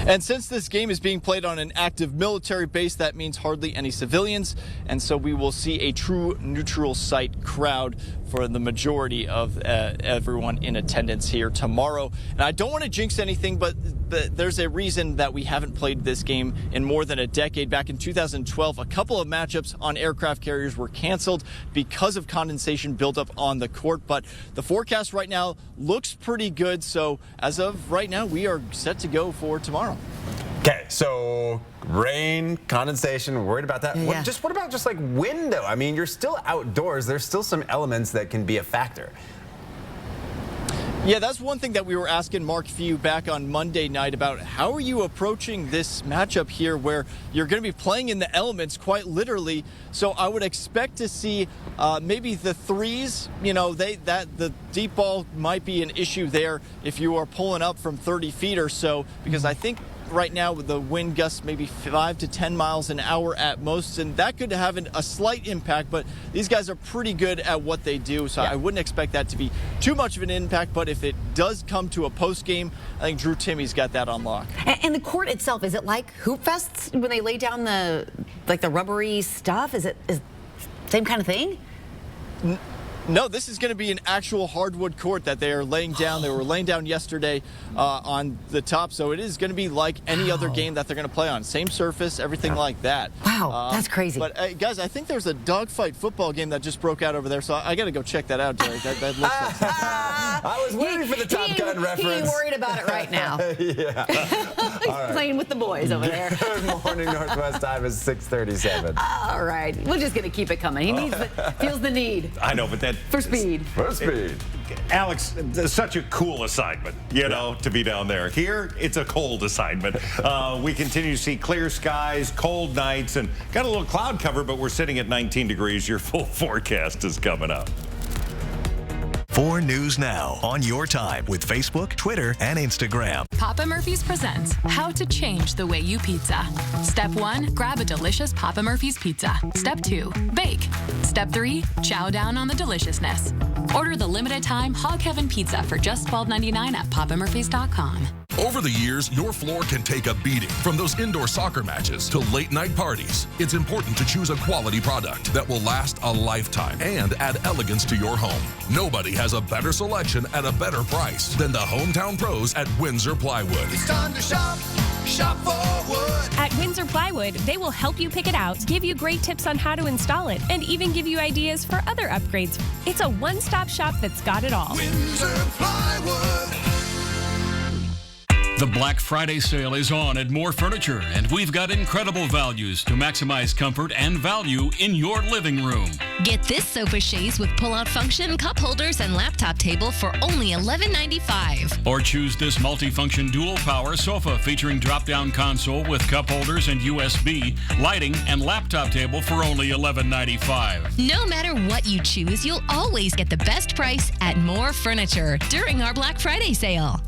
Speaker 11: And since this game is being played on an active military base, that means hardly any civilians. And so we will see a true neutral site crowd for the majority of everyone in attendance here tomorrow. And I don't want to jinx anything, but there's a reason that we haven't played this game in more than a decade. Back in 2012, a couple of matchups on aircraft carriers were canceled because of condensation buildup on the court. But the forecast right now looks pretty good. So as of right now, we are set to go for tomorrow.
Speaker 1: Okay, so rain, condensation, worried about that.
Speaker 3: Yeah.
Speaker 1: What about just like wind though? I mean, you're still outdoors. There's still some elements that can be a factor.
Speaker 11: Yeah, that's one thing that we were asking Mark Few back on Monday night about. How are you approaching this matchup here where you're going to be playing in the elements quite literally? So I would expect to see maybe the threes, the deep ball might be an issue there if you are pulling up from 30 feet or so, because I think right now with the wind gusts maybe 5 to 10 miles an hour at most, and that could have a slight impact, but these guys are pretty good at what they do, so I wouldn't expect that to be too much of an impact. But if it does come to a post game, I think Drew Timmy's got that on lock.
Speaker 3: And the court itself, is it like Hoop Fest when they lay down the rubbery stuff? Is it same kind of thing?
Speaker 11: No, this is going to be an actual hardwood court that they are laying down. They were laying down yesterday on the top, so it is going to be like any other game that they're going to play on. Same surface, everything like that.
Speaker 3: Wow, that's crazy.
Speaker 11: But guys, I think there's a dogfight football game that just broke out over there, so I got to go check that out, Jerry. That looks like something.
Speaker 1: I was waiting for the Top Gun reference.
Speaker 3: He ain't worried about it right now.
Speaker 1: Yeah.
Speaker 3: He's playing with the boys over there.
Speaker 1: Good morning, Northwest time is 6:37.
Speaker 3: All right, we're just going to keep it coming. He feels the need.
Speaker 2: I know, but that
Speaker 3: for speed.
Speaker 1: For speed.
Speaker 2: Alex, such a cool assignment, to be down there. Here, it's a cold assignment. We continue to see clear skies, cold nights, and got a little cloud cover, but we're sitting at 19 degrees. Your full forecast is coming up.
Speaker 9: 4 News Now on your time with Facebook, Twitter, and Instagram.
Speaker 15: Papa Murphy's presents How to Change the Way You Pizza. Step 1, grab a delicious Papa Murphy's pizza. Step 2, bake. Step 3, chow down on the deliciousness. Order the limited time Hog Heaven pizza for just $12.99 at papamurphys.com.
Speaker 22: Over the years, your floor can take a beating, from those indoor soccer matches to late-night parties. It's important to choose a quality product that will last a lifetime and add elegance to your home. Nobody has a better selection at a better price than the hometown pros at Windsor Plywood.
Speaker 23: It's time to shop
Speaker 16: Shop for wood.
Speaker 17: At Windsor Plywood, they will help you pick it out, give you great tips on how to install it, and even give you ideas for other upgrades. It's a one-stop shop that's got it all.
Speaker 16: Windsor Plywood.
Speaker 18: The Black Friday sale is on at More Furniture, and we've got incredible values to maximize comfort and value in your living room.
Speaker 19: Get this sofa chaise with pull-out function, cup holders, and laptop table for only $11.95.
Speaker 18: Or choose this multifunction dual power sofa featuring drop-down console with cup holders and USB, lighting, and laptop table for only $11.95.
Speaker 19: No matter what you choose, you'll always get the best price at More Furniture during our Black Friday sale.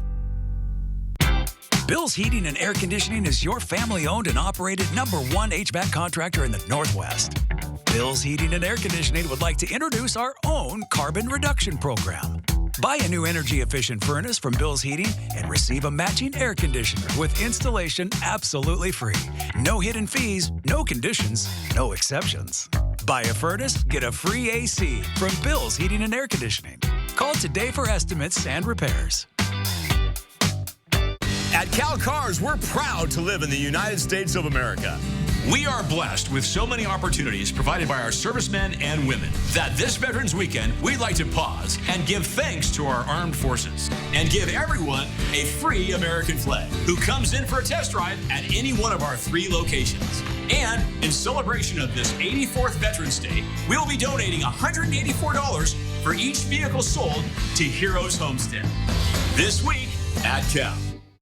Speaker 23: Bill's Heating and Air Conditioning is your family-owned and operated #1 HVAC contractor in the Northwest. Bill's Heating and Air Conditioning would like to introduce our own carbon reduction program. Buy a new energy-efficient furnace from Bill's Heating and receive a matching air conditioner with installation absolutely free. No hidden fees, no conditions, no exceptions. Buy a furnace, get a free AC from Bill's Heating and Air Conditioning. Call today for estimates and repairs.
Speaker 24: At Cal Cars, we're proud to live in the United States of America. We are blessed with so many opportunities provided by our servicemen and women that this Veterans Weekend, we'd like to pause and give thanks to our armed forces and give everyone a free American flag who comes in for a test drive at any one of our 3 locations. And in celebration of this 84th Veterans Day, we will be donating $184 for each vehicle sold to Heroes Homestead. This week at Cal.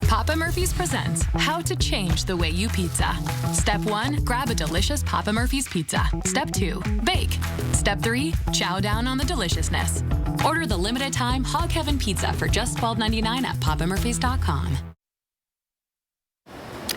Speaker 15: Papa Murphy's presents How to Change the Way You Pizza. Step 1, grab a delicious Papa Murphy's pizza. Step 2, bake. Step 3, chow down on the deliciousness. Order the limited time Hog Heaven pizza for just $12.99 at papamurphys.com.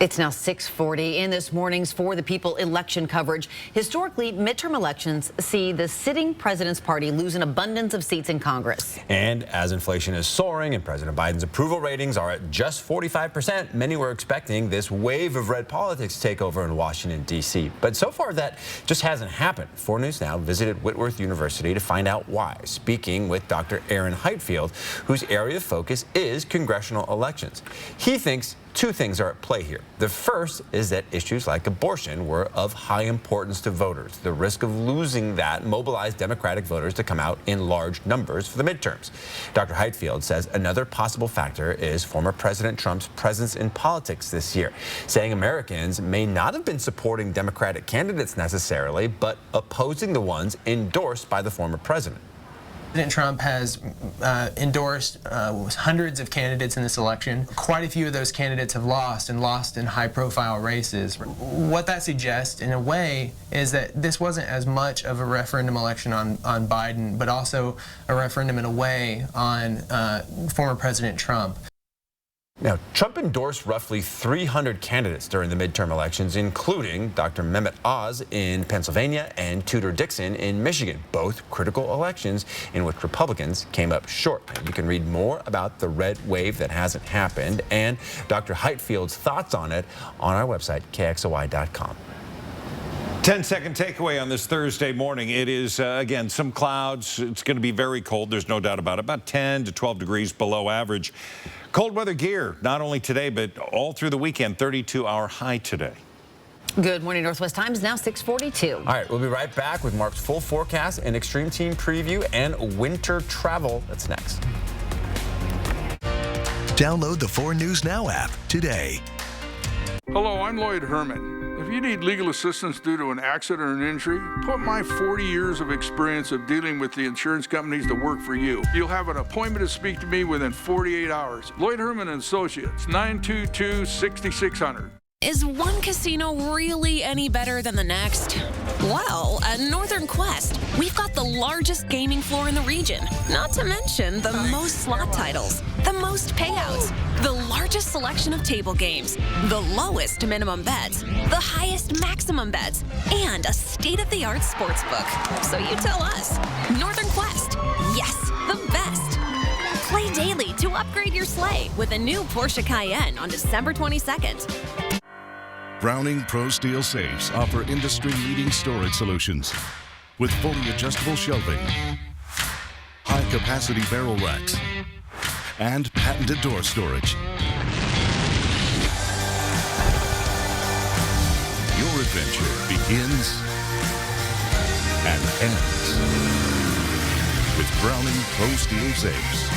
Speaker 3: It's now 6:40 in this morning's For the People election coverage. Historically, midterm elections see the sitting president's party lose an abundance of seats in Congress.
Speaker 1: And as inflation is soaring and President Biden's approval ratings are at just 45%, many were expecting this wave of red politics to take over in Washington, D.C. But so far, that just hasn't happened. 4 News Now visited Whitworth University to find out why, speaking with Dr. Aaron Heitfield, whose area of focus is congressional elections. He thinks 2 things are at play here. The first is that issues like abortion were of high importance to voters. The risk of losing that mobilized Democratic voters to come out in large numbers for the midterms. Dr. Heitfield says another possible factor is former President Trump's presence in politics this year, saying Americans may not have been supporting Democratic candidates necessarily, but opposing the ones endorsed by the former president.
Speaker 27: President Trump has endorsed hundreds of candidates in this election. Quite a few of those candidates have lost in high-profile races. What that suggests, in a way, is that this wasn't as much of a referendum election on Biden, but also a referendum, in a way, on former President Trump.
Speaker 1: Now, Trump endorsed roughly 300 candidates during the midterm elections, including Dr. Mehmet Oz in Pennsylvania and Tudor Dixon in Michigan, both critical elections in which Republicans came up short. And you can read more about the red wave that hasn't happened and Dr. Heitfield's thoughts on it on our website, KXLY.com.
Speaker 2: 10-second takeaway on this Thursday morning. It is, again, some clouds. It's going to be very cold. There's no doubt about it. About 10 to 12 degrees below average. Cold weather gear, not only today, but all through the weekend. 32-hour high today.
Speaker 3: Good morning, Northwest Times, now 6:42.
Speaker 1: All right, we'll be right back with Mark's full forecast and Extreme Team preview and winter travel. That's next.
Speaker 9: Download the 4 News Now app today.
Speaker 28: Hello, I'm Lloyd Herman. If you need legal assistance due to an accident or an injury, put my 40 years of experience of dealing with the insurance companies to work for you. You'll have an appointment to speak to me within 48 hours. Lloyd Herman & Associates, 922-6600.
Speaker 6: Is one casino really any better than the next? Well, at Northern Quest, we've got the largest gaming floor in the region, not to mention the most slot titles, the most payouts, the largest selection of table games, the lowest minimum bets, the highest maximum bets, and a state-of-the-art sports book. So you tell us. Northern Quest, yes, the best. Play daily to upgrade your sleigh with a new Porsche Cayenne on December 22nd.
Speaker 20: Browning Pro Steel Safes offer industry-leading storage solutions with fully adjustable shelving, high-capacity barrel racks, and patented door storage.
Speaker 22: adventure begins and ends with Browning Pro Steel safes.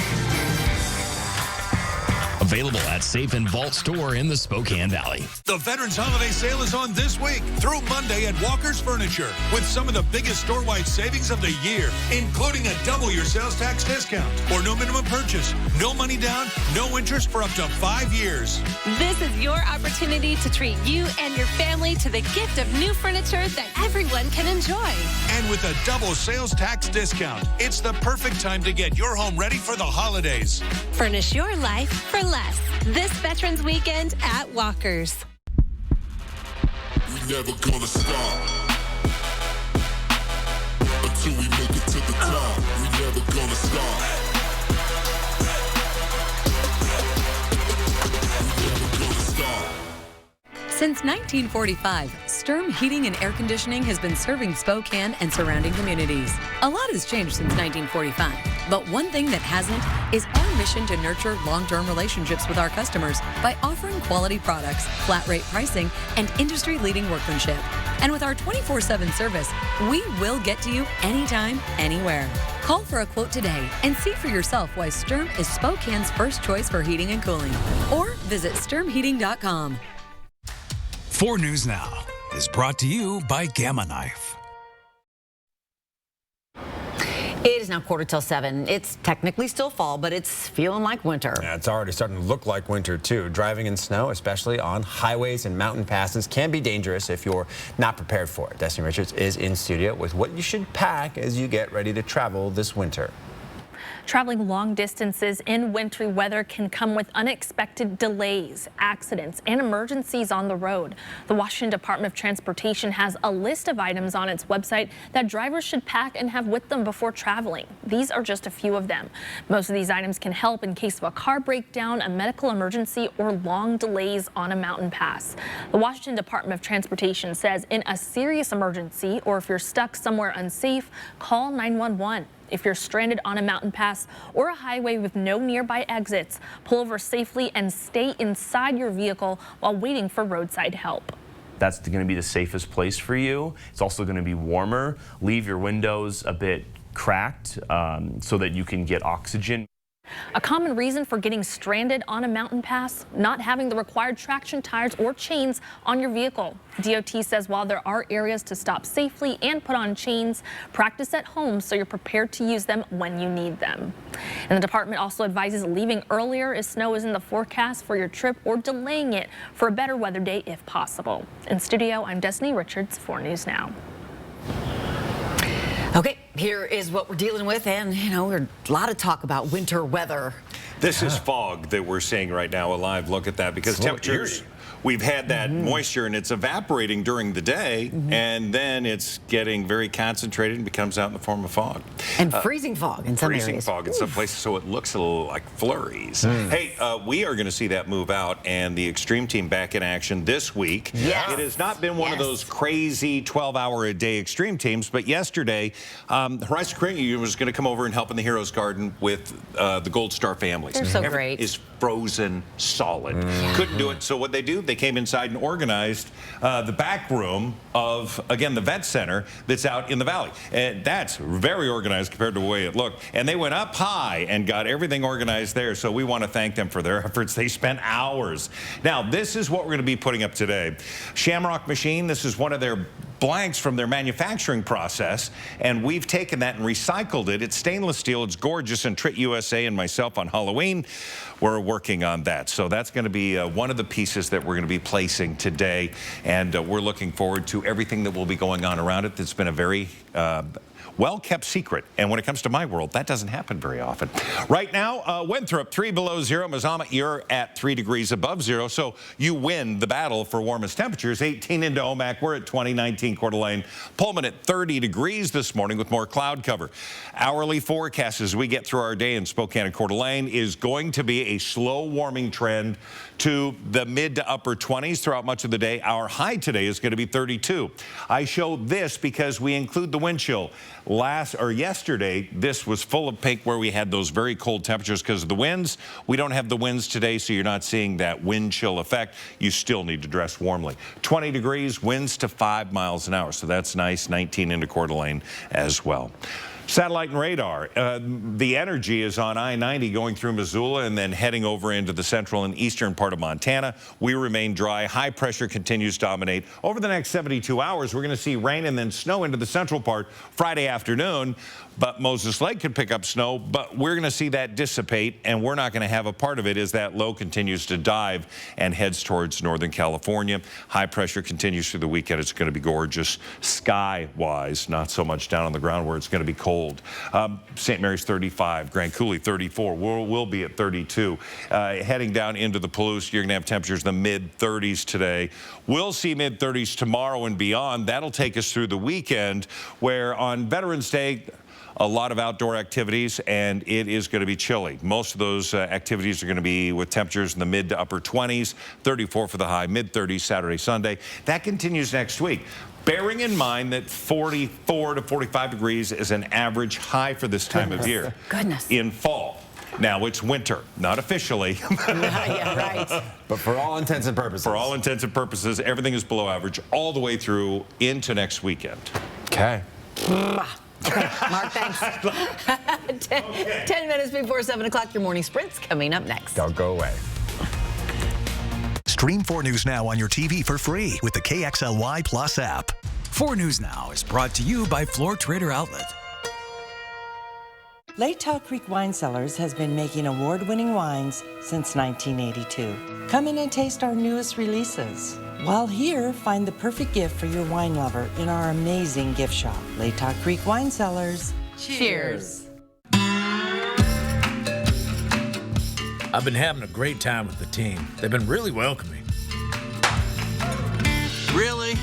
Speaker 4: Available at Safe and Vault store in the Spokane Valley.
Speaker 24: The Veterans Holiday Sale is on this week through Monday at Walker's Furniture with some of the biggest store-wide savings of the year, including a double your sales tax discount or no minimum purchase, no money down, no interest for up to 5 years.
Speaker 5: This is your opportunity to treat you and your family to the gift of new furniture that everyone can enjoy.
Speaker 24: And with a double sales tax discount, it's the perfect time to get your home ready for the holidays.
Speaker 5: Furnish your life for less. This Veterans Weekend at Walker's.
Speaker 16: We never gonna stop until we make it to the top. We never gonna stop. We never gonna stop.
Speaker 7: Since 1945, Sturm Heating and Air Conditioning has been serving Spokane and surrounding communities. A lot has changed since 1945, but one thing that hasn't is our mission to nurture long-term relationships with our customers by offering quality products, flat rate pricing, and industry-leading workmanship. And with our 24/7 service, we will get to you anytime, anywhere. Call for a quote today and see for yourself why Sturm is Spokane's first choice for heating and cooling. Or visit sturmheating.com.
Speaker 23: 4 News Now is brought to you by Gamma Knife.
Speaker 3: It is now 7:15. It's technically still fall, but it's feeling like winter.
Speaker 1: Yeah, it's already starting to look like winter, too. Driving in snow, especially on highways and mountain passes, can be dangerous if you're not prepared for it. Destiny Richards is in studio with what you should pack as you get ready to travel this winter.
Speaker 8: Traveling long distances in wintry weather can come with unexpected delays, accidents, and emergencies on the road. The Washington Department of Transportation has a list of items on its website that drivers should pack and have with them before traveling. These are just a few of them. Most of these items can help in case of a car breakdown, a medical emergency, or long delays on a mountain pass. The Washington Department of Transportation says in a serious emergency or if you're stuck somewhere unsafe, call 911. If you're stranded on a mountain pass or a highway with no nearby exits, pull over safely and stay inside your vehicle while waiting for roadside help.
Speaker 12: That's going to be the safest place for you. It's also going to be warmer. Leave your windows a bit cracked so that you can get oxygen.
Speaker 8: A common reason for getting stranded on a mountain pass, not having the required traction tires or chains on your vehicle. DOT says while there are areas to stop safely and put on chains, practice at home so you're prepared to use them when you need them. And the department also advises leaving earlier if snow is in the forecast for your trip or delaying it for a better weather day if possible. In studio, I'm Destiny Richards, 4 News Now.
Speaker 3: Okay, here is what we're dealing with, and there's a lot of talk about winter weather.
Speaker 2: This is fog that we're seeing right now, a live look at that, because temperatures, we've had that moisture and it's evaporating during the day, and then it's getting very concentrated and becomes out in the form of fog.
Speaker 3: And freezing fog in some areas.
Speaker 2: Freezing fog in some places, so it looks a little like flurries. Hey, we are going to see that move out, and the Extreme Team back in action this week.
Speaker 3: Yes.
Speaker 2: It has not been one of those crazy 12-hour-a-day Extreme Teams, but yesterday, Horizon Credit was going to come over and help in the Heroes Garden with the Gold Star families.
Speaker 3: They're so
Speaker 2: Everything
Speaker 3: great.
Speaker 2: is frozen solid. Couldn't do it, so what they do, they came inside and organized the back room of, again, the vet center that's out in the valley. And that's very organized compared to the way it looked. And they went up high and got everything organized there, so we want to thank them for their efforts. They spent hours. Now, this is what we're going to be putting up today. Shamrock Machine, this is one of their blanks from their manufacturing process, and we've taken that and recycled it. It's stainless steel. It's gorgeous, and Trit USA and myself on Halloween, we're working on that. So that's going to be one of the pieces that we're going to be placing today, and we're looking forward to everything that will be going on around it. That's been a very well-kept secret, and when it comes to my world, that doesn't happen very often. Right now, Winthrop, 3 below zero. Mazama, you're at 3 degrees above zero, so you win the battle for warmest temperatures. 18 into Omak, we're at 20, 19 19 Coeur d'Alene. Pullman at 30 degrees this morning with more cloud cover. Hourly forecast as we get through our day in Spokane and Coeur d'Alene is going to be a slow warming trend to the mid to upper 20s throughout much of the day. Our high today is going to be 32. I show this because we include the wind chill. Yesterday, this was full of pink where we had those very cold temperatures because of the winds. We don't have the winds today, so you're not seeing that wind chill effect. You still need to dress warmly. 20 degrees, winds to 5 miles an hour, so that's nice. 19 into Coeur d'Alene as well. Satellite and radar. The energy is on I-90 going through Missoula and then heading over into the central and eastern part of Montana. We remain dry. High pressure continues to dominate. Over the next 72 hours, we're going to see rain and then snow into the central part Friday afternoon. But Moses Lake could pick up snow, but we're going to see that dissipate, and we're not going to have a part of it as that low continues to dive and heads towards Northern California. High pressure continues through the weekend. It's going to be gorgeous sky-wise, not so much down on the ground where it's going to be cold. St. Mary's 35, Grand Coulee 34. We'll be at 32. Heading down into the Palouse, you're going to have temperatures in the mid-30s today. We'll see mid-30s tomorrow and beyond. That'll take us through the weekend, where on Veterans Day, a lot of outdoor activities, and it is going to be chilly. Most of those activities are going to be with temperatures in the mid to upper 20s, 34 for the high, mid-30s Saturday, Sunday. That continues next week. Bearing in mind that 44 to 45 degrees is an average high for this time of year.
Speaker 3: Goodness.
Speaker 2: In fall. Now it's winter, not officially.
Speaker 3: Yeah, right.
Speaker 1: But for all intents and purposes.
Speaker 2: For all intents and purposes, everything is below average all the way through into next weekend.
Speaker 1: Okay.
Speaker 3: Okay, Mark, thanks. 10 minutes before 7 o'clock, your morning sprint's coming up next.
Speaker 1: Don't go away.
Speaker 9: Stream 4 News Now on your TV for free with the KXLY Plus app.
Speaker 23: 4 News Now is brought to you by Floor Trader Outlet.
Speaker 10: Lake Tahoe Creek Wine Cellars has been making award-winning wines since 1982. Come in and taste our newest releases. While here, find the perfect gift for your wine lover in our amazing gift shop, Lake Tahoe Creek Wine Cellars. Cheers.
Speaker 11: I've been having a great time with the team. They've been really welcoming.
Speaker 13: Really?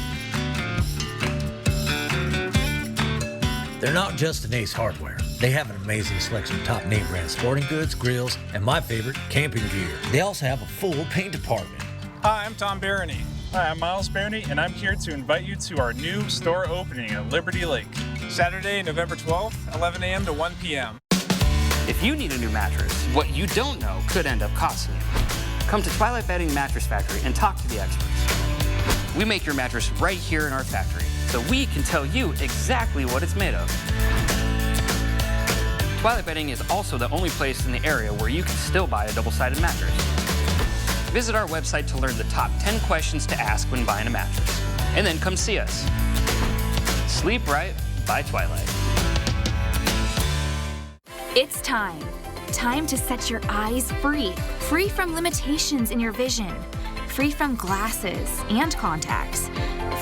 Speaker 11: They're not just an Ace Hardware. They have an amazing selection of top name brand sporting goods, grills, and my favorite, camping gear. They also have a full paint department.
Speaker 14: Hi, I'm Tom Barony. Hi, I'm Miles Barony, and I'm here to invite you to our new store opening at Liberty Lake. Saturday, November 12th, 11 a.m. to 1 p.m.
Speaker 17: If you need a new mattress, what you don't know could end up costing you. Come to Twilight Bedding Mattress Factory and talk to the experts. We make your mattress right here in our factory, so we can tell you exactly what it's made of. Twilight Bedding is also the only place in the area where you can still buy a double-sided mattress. Visit our website to learn the top 10 questions to ask when buying a mattress. And then come see us. Sleep Right by Twilight.
Speaker 21: It's time. Time to set your eyes free. Free from limitations in your vision. Free from glasses and contacts.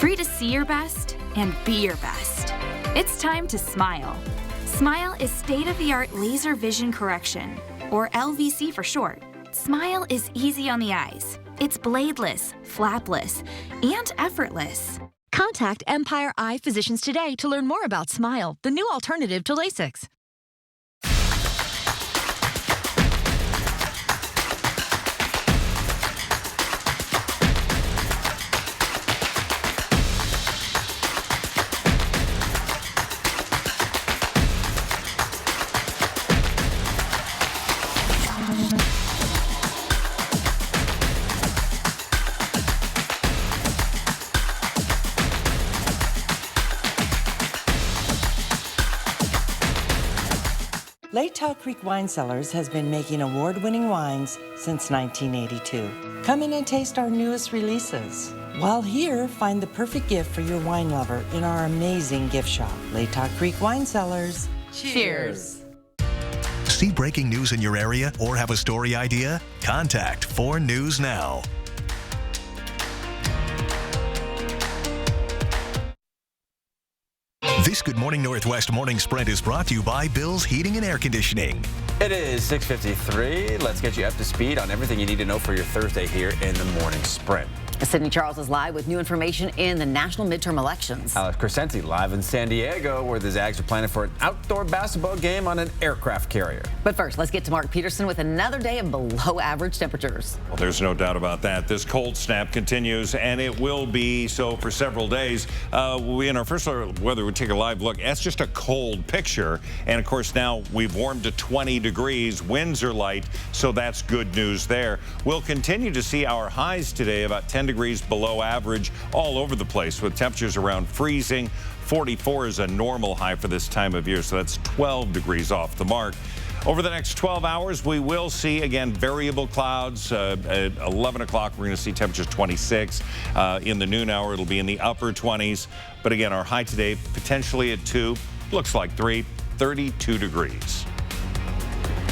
Speaker 21: Free to see your best and be your best. It's time to smile. Smile is state-of-the-art laser vision correction, or LVC for short. Smile is easy on the eyes. It's bladeless, flapless, and effortless.
Speaker 25: Contact Empire Eye Physicians today to learn more about Smile, the new alternative to LASIK.
Speaker 10: Lake Tahoe Creek Wine Cellars has been making award-winning wines since 1982. Come in and taste our newest releases. While here, find the perfect gift for your wine lover in our amazing gift shop, Lake Tahoe Creek Wine Cellars. Cheers.
Speaker 9: See breaking news in your area or have a story idea? Contact 4 News Now. This Good Morning Northwest morning sprint is brought to you by Bill's Heating and Air Conditioning.
Speaker 1: It is 6:53. Let's get you up to speed on everything you need to know for your Thursday here in the morning sprint.
Speaker 3: Sydney Charles is live with new information in the national midterm elections.
Speaker 1: Alex Crescenti live in San Diego, where the Zags are planning for an outdoor basketball game on an aircraft carrier.
Speaker 3: But first, let's get to Mark Peterson with another day of below average temperatures.
Speaker 2: Well, there's no doubt about that. This cold snap continues, and it will be so for several days. In our first weather, we take a live look. That's just a cold picture. And, of course, now we've warmed to 20 degrees. Winds are light, so that's good news there. We'll continue to see our highs today about 10 degrees below average all over the place, with temperatures around freezing. 44 is a normal high for this time of year, so that's 12 degrees off the mark. Over the next 12 hours, we will see, again, variable clouds. At 11 o'clock, we're going to see temperatures 26. In the noon hour, it'll be in the upper 20s. But again, our high today, potentially at 2, looks like 3, 32 degrees.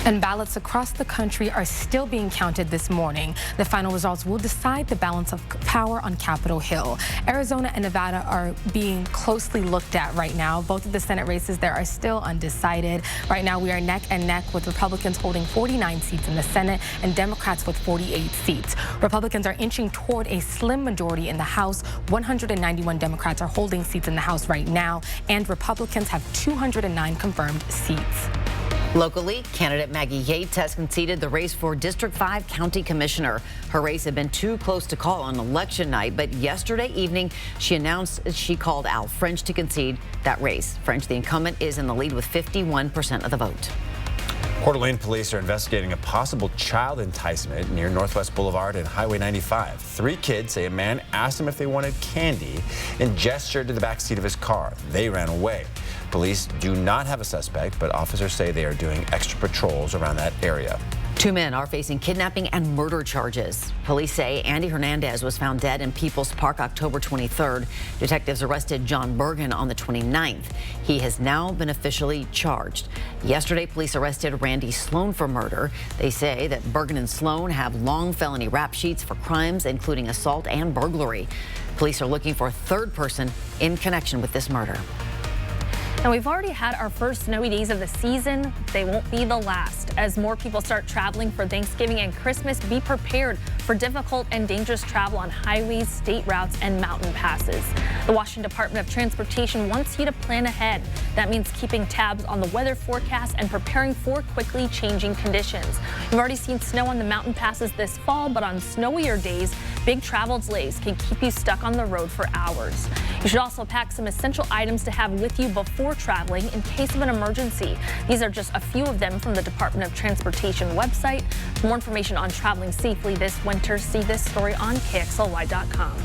Speaker 6: And ballots across the country are still being counted this morning. The final results will decide the balance of power on Capitol Hill. Arizona and Nevada are being closely looked at right now. Both of the Senate races there are still undecided. Right now, we are neck and neck with Republicans holding 49 seats in the Senate and Democrats with 48 seats. Republicans are inching toward a slim majority in the House. 191 Democrats are holding seats in the House right now, and Republicans have 209 confirmed seats.
Speaker 3: Locally, candidate Maggie Yates has conceded the race for District 5 County Commissioner. Her race had been too close to call on election night, but yesterday evening she announced she called Al French to concede that race. French, the incumbent, is in the lead with 51% of the vote.
Speaker 1: Coeur d'Alene police are investigating a possible child enticement near Northwest Boulevard and Highway 95. 3 kids say a man asked them if they wanted candy and gestured to the back seat of his car. They ran away. Police do not have a suspect, but officers say they are doing extra patrols around that area.
Speaker 3: 2 men are facing kidnapping and murder charges. Police say Andy Hernandez was found dead in Peoples Park October 23rd. Detectives arrested John Bergen on the 29th. He has now been officially charged. Yesterday, police arrested Randy Sloan for murder. They say that Bergen and Sloan have long felony rap sheets for crimes including assault and burglary. Police are looking for a third person in connection with this murder.
Speaker 8: And we've already had our first snowy days of the season. They won't be the last. As more people start traveling for Thanksgiving and Christmas, be prepared for difficult and dangerous travel on highways, state routes, and mountain passes. The Washington Department of Transportation wants you to plan ahead. That means keeping tabs on the weather forecast and preparing for quickly changing conditions. We've already seen snow on the mountain passes this fall, but on snowier days, big travel delays can keep you stuck on the road for hours. You should also pack some essential items to have with you before traveling in case of an emergency. These are just a few of them from the Department of Transportation website. For more information on traveling safely this winter, see this story on KXLY.com.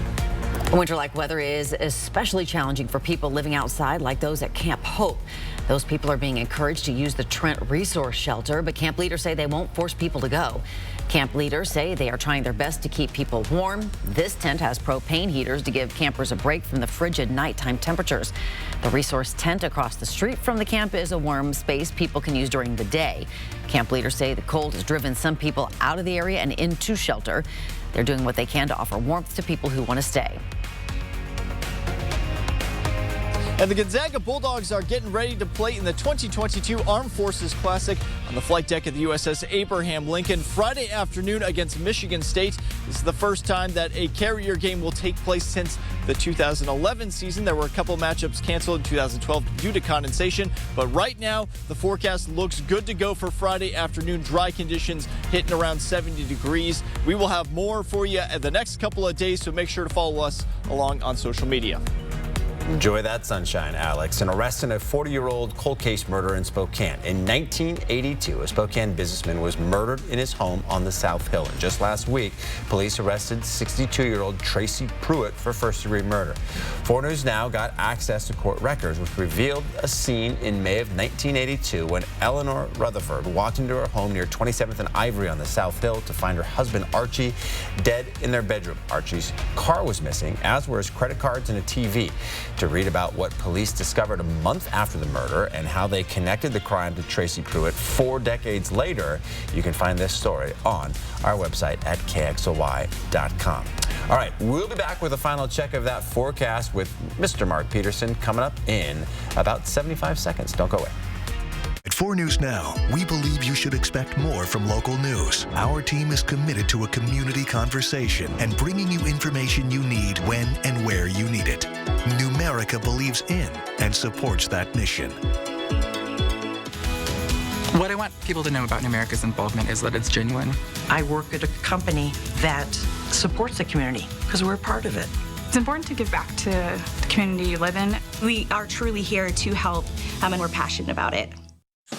Speaker 3: Winter-like weather is especially challenging for people living outside, like those at Camp Hope. Those people are being encouraged to use the Trent Resource Shelter, but camp leaders say they won't force people to go. Camp leaders say they are trying their best to keep people warm. This tent has propane heaters to give campers a break from the frigid nighttime temperatures. The resource tent across the street from the camp is a warm space people can use during the day. Camp leaders say the cold has driven some people out of the area and into shelter. They're doing what they can to offer warmth to people who want to stay.
Speaker 13: And the Gonzaga Bulldogs are getting ready to play in the 2022 Armed Forces Classic on the flight deck of the USS Abraham Lincoln Friday afternoon against Michigan State. This is the first time that a carrier game will take place since the 2011 season. There were a couple matchups canceled in 2012 due to condensation, but right now the forecast looks good to go for Friday afternoon. Dry conditions hitting around 70 degrees. We will have more for you at the next couple of days, so make sure to follow us along on social media.
Speaker 1: Enjoy that sunshine, Alex. An arrest in a 40-year-old cold case murder in Spokane. In 1982, a Spokane businessman was murdered in his home on the South Hill. And just last week, police arrested 62-year-old Tracy Pruitt for first-degree murder. 4 News Now got access to court records, which revealed a scene in May of 1982 when Eleanor Rutherford walked into her home near 27th and Ivory on the South Hill to find her husband, Archie, dead in their bedroom. Archie's car was missing, as were his credit cards and a TV. To read about what police discovered a month after the murder and how they connected the crime to Tracy Pruitt 4 decades later, you can find this story on our website at KXLY.com. All right, we'll be back with a final check of that forecast with Mr. Mark Peterson coming up in about 75 seconds. Don't go away.
Speaker 9: At 4 News Now, we believe you should expect more from local news. Our team is committed to a community conversation and bringing you information you need when and where you need it. Numerica believes in and supports that mission.
Speaker 15: What I want people to know about Numerica's involvement is that it's genuine.
Speaker 10: I work at a company that supports the community because we're a part of it.
Speaker 18: It's important to give back to the community you live in. We are truly here to help, and we're passionate about it.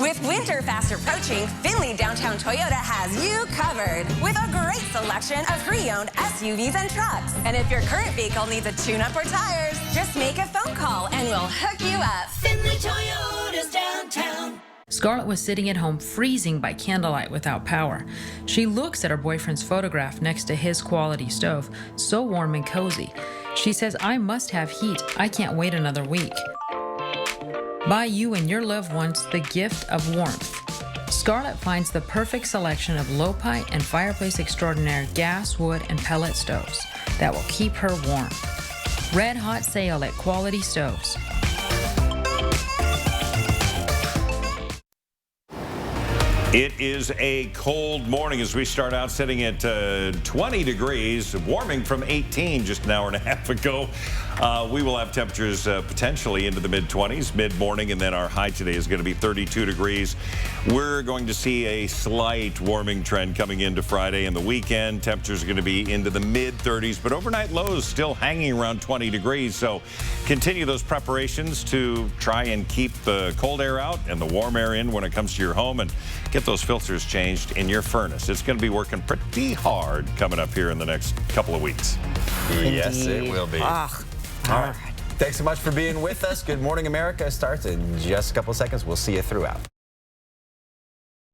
Speaker 19: With winter fast approaching, Findlay Downtown Toyota has you covered with a great selection of pre-owned SUVs and trucks. And if your current vehicle needs a tune-up or tires, just make a phone call and we'll hook you up. Findlay Toyota's downtown.
Speaker 20: Scarlett was sitting at home freezing by candlelight without power. She looks at her boyfriend's photograph next to his quality stove, so warm and cozy. She says, "I must have heat. I can't wait another week." Buy you and your loved ones the gift of warmth. Scarlett finds the perfect selection of Low-Pi and Fireplace Extraordinaire gas, wood, and pellet stoves that will keep her warm. Red hot sale at Quality Stoves.
Speaker 2: It is a cold morning as we start out sitting at 20 degrees, warming from 18 just an hour and a half ago. We will have temperatures potentially into the mid-20s mid-morning, and then our high today is going to be 32 degrees. We're going to see a slight warming trend coming into Friday and the weekend. Temperatures are going to be into the mid-30s, but overnight lows still hanging around 20 degrees. So continue those preparations to try and keep the cold air out and the warm air in when it comes to your home, and get those filters changed in your furnace. It's going to be working pretty hard coming up here in the next couple of weeks.
Speaker 1: Yes, it will be. All right. Thanks so much for being with us. Good Morning America starts in just a couple seconds. We'll see you throughout.